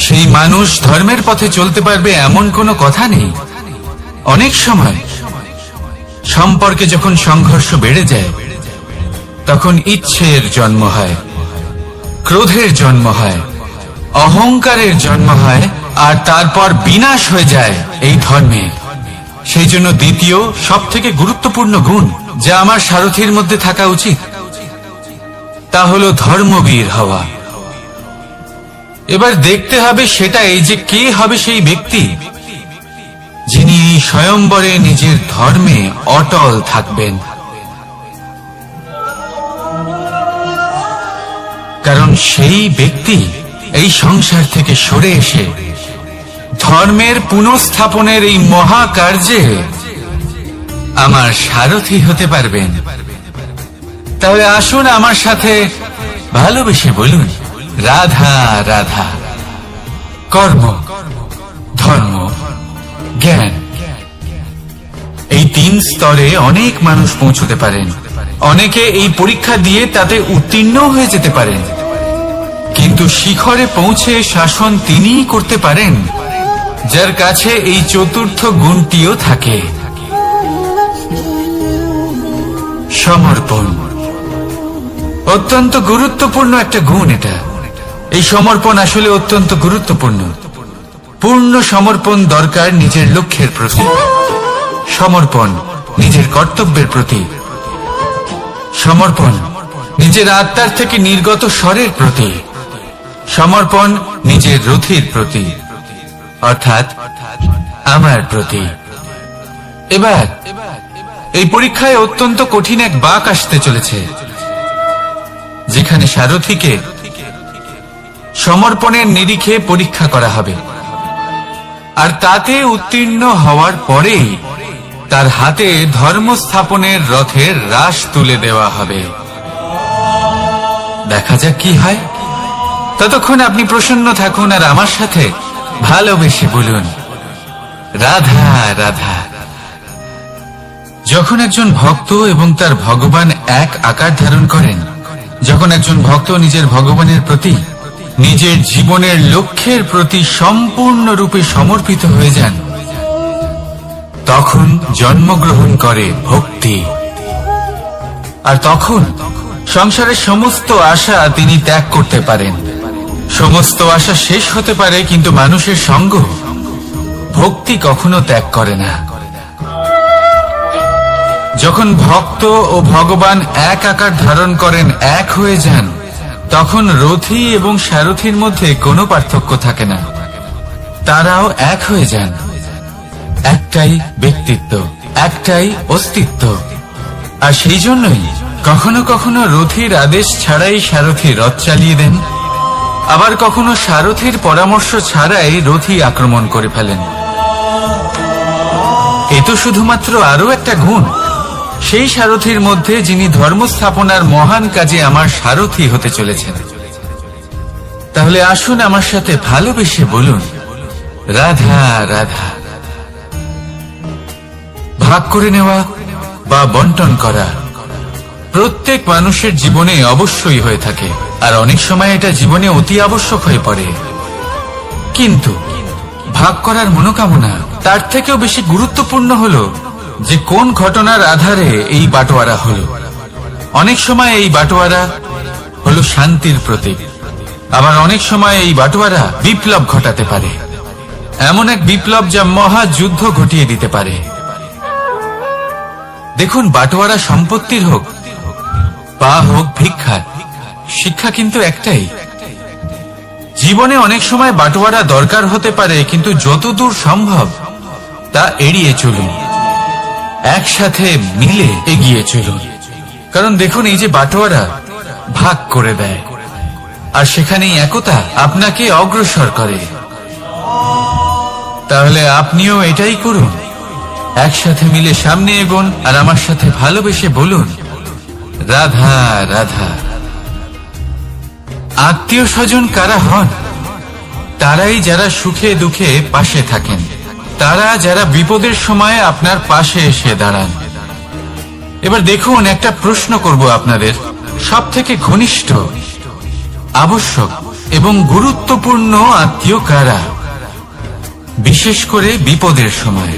সেই মানুষ ধর্মের পথে চলতে পারবে এমন কোনো কথা নেই। অনেক সময় সম্পর্কে যখন সংঘর্ষ বেড়ে যায়, তখন ইচ্ছের জন্ম হয়, ক্রোধের জন্ম হয়, অহংকারের জন্ম হয়, আর তারপর বিনাশ হয়ে যায় এই ধর্মে। সেই জন্য দ্বিতীয় সব থেকে গুরুত্বপূর্ণ গুণ যা আমার সারথীর মধ্যে থাকা উচিত, তা হলো ধর্মবীর হওয়া। এবার দেখতে হবে সেটা এই যে কে হবে সেই ব্যক্তি যিনি স্বয়ম্বরে নিজের ধর্মে অটল থাকবেন। কারণ সেই ব্যক্তি এই সংসার থেকে সরে এসে ধর্মের পুনঃস্থাপনের এই মহাকার্যে আমার সারথি হতে পারবেন। তাহলে আসুন আমার সাথে ভালোবেসে বলুন, রাধা রাধা। কর্ম, ধর্ম, জ্ঞান, এই 3 স্তরে অনেক মানুষ পৌঁছতে পারেন। অনেকে এই পরীক্ষা দিয়ে তাতে উত্তীর্ণ হয়ে যেতে পারেন, কিন্তু শিখরে পৌঁছে শাসন তিনিই করতে পারেন যার কাছে এই চতুর্থ গুণটিও থাকে, সমর্পণ। অত্যন্ত গুরুত্বপূর্ণ একটা গুণ এটা। এই সমর্পণ আসলে অত্যন্ত গুরুত্বপূর্ণ। পূর্ণ সমর্পণ দরকার নিজের লক্ষ্যের প্রতি, সমর্পণ নিজের কর্তব্যের প্রতি, সমর্পণ নিজের আত্মার থেকে নির্গত স্বরের প্রতি, সমর্পণ নিজের রথির প্রতি, অর্থাৎ আমার প্রতি। এবার এই পরীক্ষায় অত্যন্ত কঠিন এক বাঁক আসতে চলেছে, যেখানে সারথিকে সমর্পণের নিরিখে পরীক্ষা করা হবে, আর তাতে উত্তীর্ণ হওয়ার পরেই তার হাতে ধর্ম স্থাপনের রথের রাশ তুলে দেওয়া হবে। দেখা যাক কি হয়। ততক্ষণ আপনি প্রসন্ন থাকুন আর আমার সাথে ভালোবেসে বলুন, রাধা রাধা। যখন একজন ভক্ত এবং তার ভগবান এক আকার ধারণ করেন, যখন একজন ভক্ত নিজের ভগবানের প্রতি, নিজের জীবনের লক্ষ্যের প্রতি সম্পূর্ণরূপে সমর্পিত হয়ে যান, তখন জন্মগ্রহণ করে ভক্তি। আর তখন সংসারের সমস্ত আশা তিনি ত্যাগ করতে পারেন। সমস্ত আশা শেষ হতে পারে, কিন্তু মানুষের সঙ্গ ভক্তি কখনো ত্যাগ করে না। যখন ভক্ত ও ভগবান এক আকার ধারণ করেন, এক হয়ে যান, তখন রথী এবং সারথীর মধ্যে কোনো পার্থক্য থাকে না। তারাও এক হয়ে যান। একটাই ব্যক্তিত্ব, একটাই অস্তিত্ব। আর সেই জন্যই কখনো কখনো রথীর আদেশ ছাড়াই সারথী রথ চালিয়ে দেন, আবার কখনো সারথীর পরামর্শ ছাড়াই রথী আক্রমণ করে ফেলেন। এ তো শুধুমাত্র আরো একটা গুণ সেই সারথীর মধ্যে, যিনি ধর্ম স্থাপনার মহান কাজে আমার সারথী হতে চলেছেন। তাহলে আসুন আমার সাথে ভালোবেসে বলুন, রাধা রাধা। ভাগ করে নেওয়া বা বন্টন করা প্রত্যেক মানুষের জীবনে অবশ্যই হয়ে থাকে, আর অনেক সময় এটা জীবনে অতি আবশ্যক হয়ে পড়ে। কিন্তু ভাগ করার মনোকামনা তার থেকেও বেশি গুরুত্বপূর্ণ হলো যে কোন ঘটনার আধারে এই বাটোয়ারা হলো। অনেক সময় এই বাটোয়ারা হলো শান্তির প্রতীক, আবার অনেক সময় এই বাটোয়ারা বিপ্লব ঘটাতে পারে, এমন এক বিপ্লব যা মহাযুদ্ধ ঘটিয়ে দিতে পারে। দেখুন, বাটোয়ারা সম্পত্তির হোক বা হোক ভিক্ষার, শিক্ষা কিন্তু একটাই। জীবনে অনেক সময় বাটোয়ারা দরকার হতে পারে, কিন্তু যতদূর সম্ভব তা এড়িয়ে চলুন, একসাথে মিলে এগিয়ে চলুন। কারণ দেখুন, এই যে বাটোয়ারা ভাগ করে দেয়, আর সেখানেই একতা আপনাকে অগ্রসর করে। তাহলে আপনিও এটাই করুন, একসাথে মিলে সামনে এগোন, আর আমার সাথে ভালোবেসে বলুন, রাধা রাধা। আত্মীয় স্বজন কারা হন? তারাই যারা সুখে দুঃখে পাশে থাকেন, তারা যারা বিপদের সময় আপনার পাশে এসে দাঁড়ান। এবার দেখুন, একটা প্রশ্ন করব আপনাদের, সব থেকে ঘনিষ্ঠ, আবশ্যক এবং গুরুত্বপূর্ণ আত্মীয় কারা, বিশেষ করে বিপদের সময়?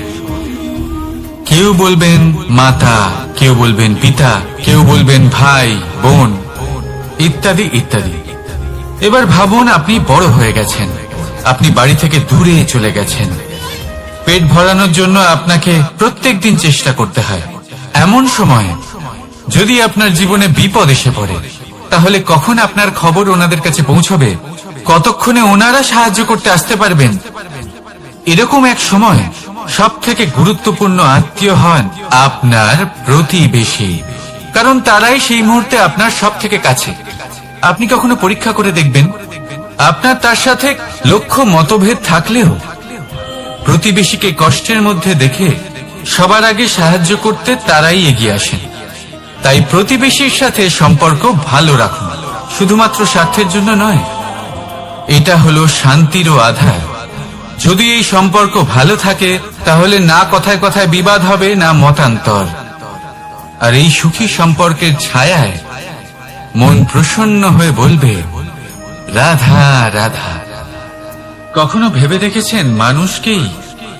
কেউ বলবেন মাতা, কেউ বলবেন পিতা, কেউ বলবেন ভাই বোন, ইত্যাদি ইত্যাদি। এবার ভাবুন, আপনি বড় হয়ে গেছেন, আপনি বাড়ি থেকে দূরে চলে গেছেন, পেট ভরানোর জন্য আপনাকে প্রত্যেকদিন চেষ্টা করতে হয়। এমন সময় যদি আপনার জীবনে বিপদ এসে পড়ে, তাহলে কখন আপনার খবর ওনাদের কাছে পৌঁছবে? কতক্ষণে ওনারা সাহায্য করতে আসতে পারবেন? এরকম এক সময় সব থেকে গুরুত্বপূর্ণ আত্মীয় হন আপনার প্রতিবেশী, কারণ তারাই সেই মুহূর্তে আপনার সব থেকে কাছে। আপনি কখনো পরীক্ষা করে দেখবেন, আপনার তার সাথে লক্ষ মতভেদ থাকলেও প্রতিবেশীকে কষ্টের মধ্যে দেখে সবার আগে সাহায্য করতে তারাই এগিয়ে আসেন। তাই প্রতিবেশীর সাথে সম্পর্ক ভালো রাখুন, শুধুমাত্র স্বার্থের জন্য নয়। এটা হলো শান্তিরও আধার। যদি এই সম্পর্ক ভালো থাকে তাহলে না কথায় কথায় বিবাদ হবে, না মতান্তর। আর এই সুখী সম্পর্কের ছায়ায় মন প্রসন্ন হয়ে বলবে, রাধা রাধা। কখনো ভেবে দেখেছেন মানুষকেই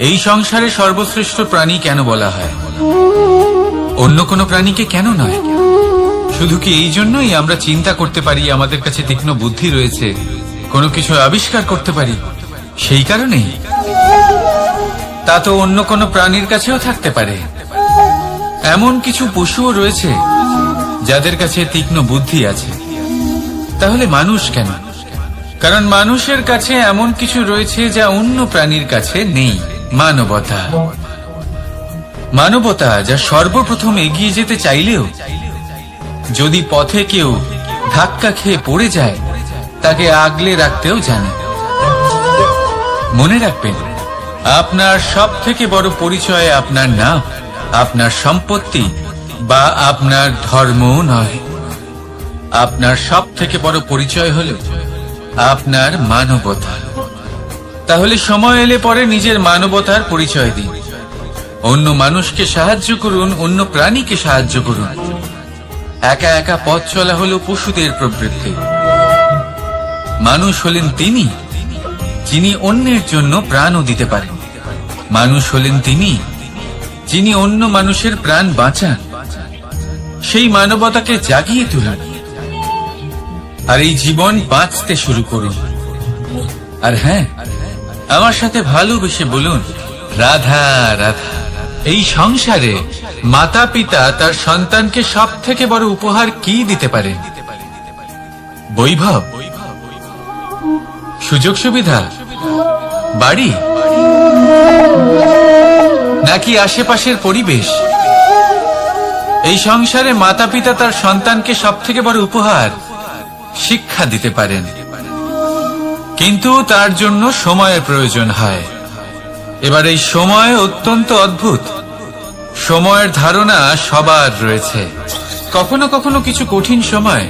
এই সংসারে সর্বশ্রেষ্ঠ প্রাণী কেন বলা হয়, অন্য কোনো প্রাণীকে কেন নয়? শুধু কি এই জন্যই আমরা চিন্তা করতে পারি, আমাদের কাছে তীক্ষ্ণ বুদ্ধি রয়েছে, কোনো কিছু আবিষ্কার করতে পারি, সেই কারণেই? তা তো অন্য কোনো প্রাণীর কাছেও থাকতে পারে। এমন কিছু পশুও রয়েছে যাদের কাছে তীক্ষ্ণ বুদ্ধি আছে। তাহলে মানুষ কেন? কারণ মানুষের কাছে এমন কিছু রয়েছে যা অন্য প্রাণীর কাছে নেই। মানবতা। মানবতা যা সর্বপ্রথম এগিয়ে যেতে চাইলেও যদি পথে কেউ ধাক্কা খেয়ে পড়ে যায় তাকে আগলে রাখতেও জানে। মনে রাখবেন, আপনার সব থেকে বড় পরিচয় আপনার নাম, আপনার সম্পত্তি বা আপনার ধর্মও নয়। আপনার সব থেকে বড় পরিচয় হল আপনার মানবতা। তাহলে সময় এলে পরে নিজের মানবতার পরিচয় দিন। অন্য মানুষকে সাহায্য করুন, অন্য প্রাণীকে সাহায্য করুন। একা একা পথ চলা হলো পশুদের প্রবৃত্তি। মানুষ হলেন তিনি যিনি অন্যের জন্য প্রাণও দিতে পারেন। মানুষ হলেন তিনি যিনি অন্য মানুষের প্রাণ বাঁচান। সেই মানবতাকে জাগিয়ে তুলুন আর এই জীবন বাঁচতে শুরু করুন। আর হ্যাঁ, আমার সাথে ভালোবেসে বলুন, রাধা রাধা। এই সংসারে মাতা পিতা তার সন্তানকে সব থেকে বড় উপহার কি দিতে পারেন? বৈভব, সুযোগ সুবিধা, বাড়ি, নাকি আশেপাশের পরিবেশ? এই সংসারে মাতা পিতা তার সন্তানকে সব থেকে বড় উপহার শিক্ষা দিতে পারেন, কিন্তু তার জন্য সময়ের প্রয়োজন হয়। এবার এই সময় অত্যন্ত অদ্ভুত। সময়ের ধারণা সবার রয়েছে। কখনো কখনো কিছু কঠিন সময়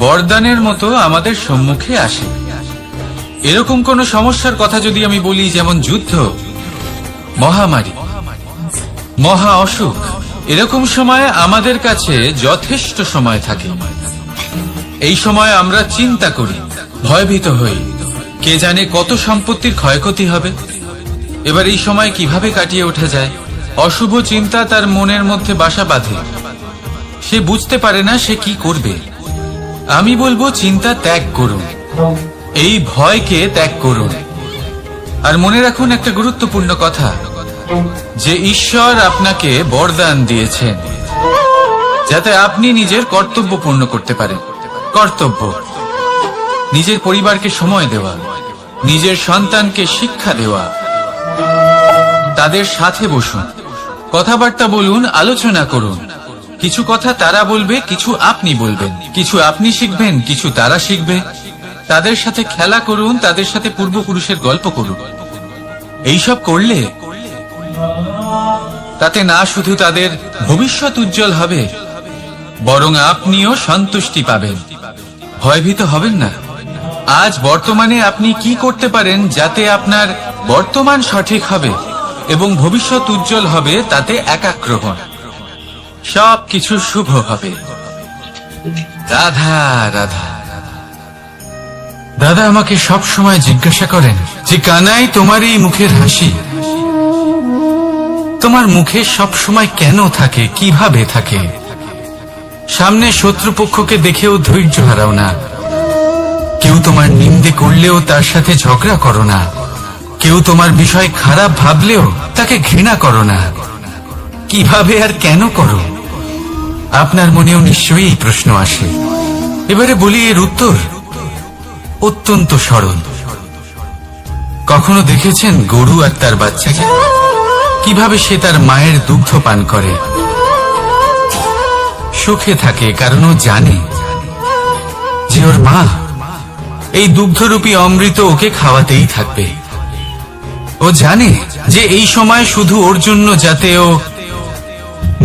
বরদানের মতো আমাদের সম্মুখে আসে। এরকম কোন সমস্যার কথা যদি আমি বলি, যেমন যুদ্ধ, মহামারী, মহা অসুখ, এরকম সময় আমাদের কাছে যথেষ্ট সময় থাকে। এই সময় আমরা চিন্তা করি, ভয়ভীত হই, কে জানে কত সম্পত্তির ক্ষয়ক্ষতি হবে। এবার এই সময় কিভাবে কাটিয়ে ওঠা যায়? অশুভ চিন্তা তার মনের মধ্যে বাসা বাঁধে। সে বুঝতে পারে না সে কি করবে। আমি বলবো, চিন্তা ত্যাগ করুন, এই ভয়কে ত্যাগ করুন। আর মনে রাখুন একটা গুরুত্বপূর্ণ কথা, যে ঈশ্বর আপনাকে বরদান দিয়েছেন যাতে আপনি নিজের কর্তব্য পূর্ণ করতে পারেন। কর্তব্য, নিজের পরিবারকে সময় দেওয়া, নিজের সন্তানকে শিক্ষা দেওয়া। তাদের সাথে বসুন, কথাবার্তা বলুন, আলোচনা করুন। কিছু কথা তারা বলবে, কিছু আপনি বলবেন, কিছু আপনি শিখবেন, কিছু তারা শিখবে। তাদের সাথে খেলা করুন, তাদের সাথে পূর্বপুরুষের গল্প করুন। এইসব করলে তাতে না শুধু তাদের ভবিষ্যৎ উজ্জ্বল হবে, বরং আপনিও সন্তুষ্টি পাবেন। ভয়ভীত হবেন না। আজ বর্তমানে আপনি কি করতে পারেন যাতে আপনার বর্তমান সঠিক হবে এবং ভবিষ্যৎ উজ্জ্বল হবে, তাতে একাগ্র হন। সবকিছু শুভ হবে। রাধা রাধা। দাদা আমাকে সব সময় জিজ্ঞাসা করেন যে, কানাই, তোমার এই মুখের হাসি, তোমার মুখে সব সময় কেন থাকে, কিভাবে থাকে? সামনে শত্রুপক্ষকে দেখেও ধৈর্য হারাও না। কেউ তোমার নিন্দে করলেও তার সাথে ঝগড়া করো না। কেউ তোমার বিষয় খারাপ ভাবলেও তাকে ঘৃণা করো না। কিভাবে আর কেন করো? আপনার মনেও নিশ্চয়ই এই প্রশ্ন আসে। এবারে বলি, এর উত্তর অত্যন্ত সরল। কখনো দেখেছেন গরু আর তার বাচ্চাকে কিভাবে সে তার মায়ের দুগ্ধ পান করে? সুখে থাকে, কারণ ও জানে যে ওর মা এই দুগ্ধরূপী অমৃত ওকে খাওয়াতেই থাকবে। ও জানে যে এই সময় শুধু ওর জন্য, যাতে ও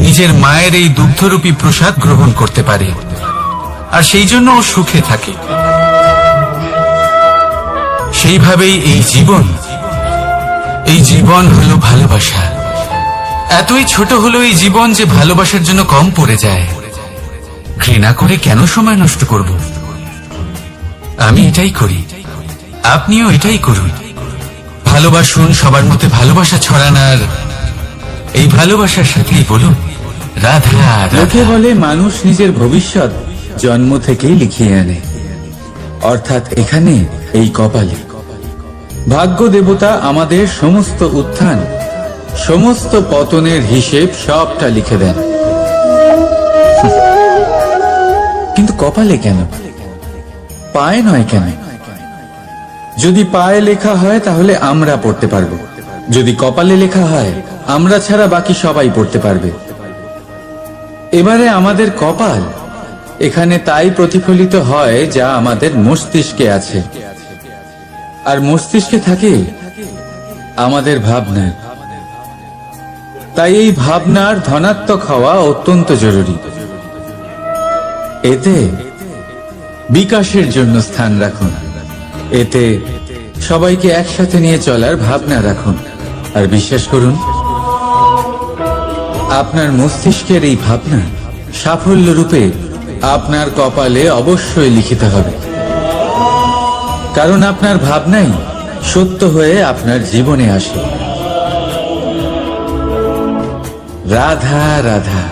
নিজের মায়ের এই দুগ্ধরূপী প্রসাদ গ্রহণ করতে পারে, আর সেই জন্য ও সুখে থাকে। সেইভাবেই এই জীবন হলো ভালোবাসা। এতই ছোট হলো এই জীবন যে ভালোবাসার জন্য কম পড়ে যায়। ঘৃণা করে কেন সময় নষ্ট করব? আমি এটাই করি, আপনিও এটাই করুন। ভালোবাসুন, সবার মধ্যে ভালোবাসা ছড়ানার এই ভালোবাসার সাথেই বলুন রাধা লোকে রাধা। বলে মানুষ নিজের ভবিষ্যৎ জন্ম থেকেই লিখিয়ে আনে, অর্থাৎ এখানে এই কপালে। ভাগ্য দেবতা আমাদের সমস্ত উত্থান, সমস্ত পতনের হিসেব সবটা লিখে দেন। কিন্তু কপালে কেন, পায়ে নয় কেন? যদি পায়ে লেখা হয় তাহলে আমরা পড়তে পারবো, যদি কপালে লেখা হয় আমরা ছাড়া বাকি সবাই পড়তে পারবে। এবারে আমাদের কপাল এখানে তাই প্রতিফলিত হয় যা আমাদের মস্তিষ্কে আছে, আর মস্তিষ্কে থাকে আমাদের ভাবনা। তাই এই ভাবনার ধনাত্মক হওয়া অত্যন্ত জরুরি। এতে বিকাশের জন্য স্থান রাখুন, এতে সবাইকে একসাথে নিয়ে চলার ভাবনা রাখুন, আর বিশ্বাস করুন আপনার মস্তিষ্কের এই ভাবনা সাফল্য রূপে আপনার কপালে অবশ্যই লিখিত হবে, কারণ আপনার ভাবনাই সত্য হয়ে আপনার জীবনে আসে। রাধা রাধা।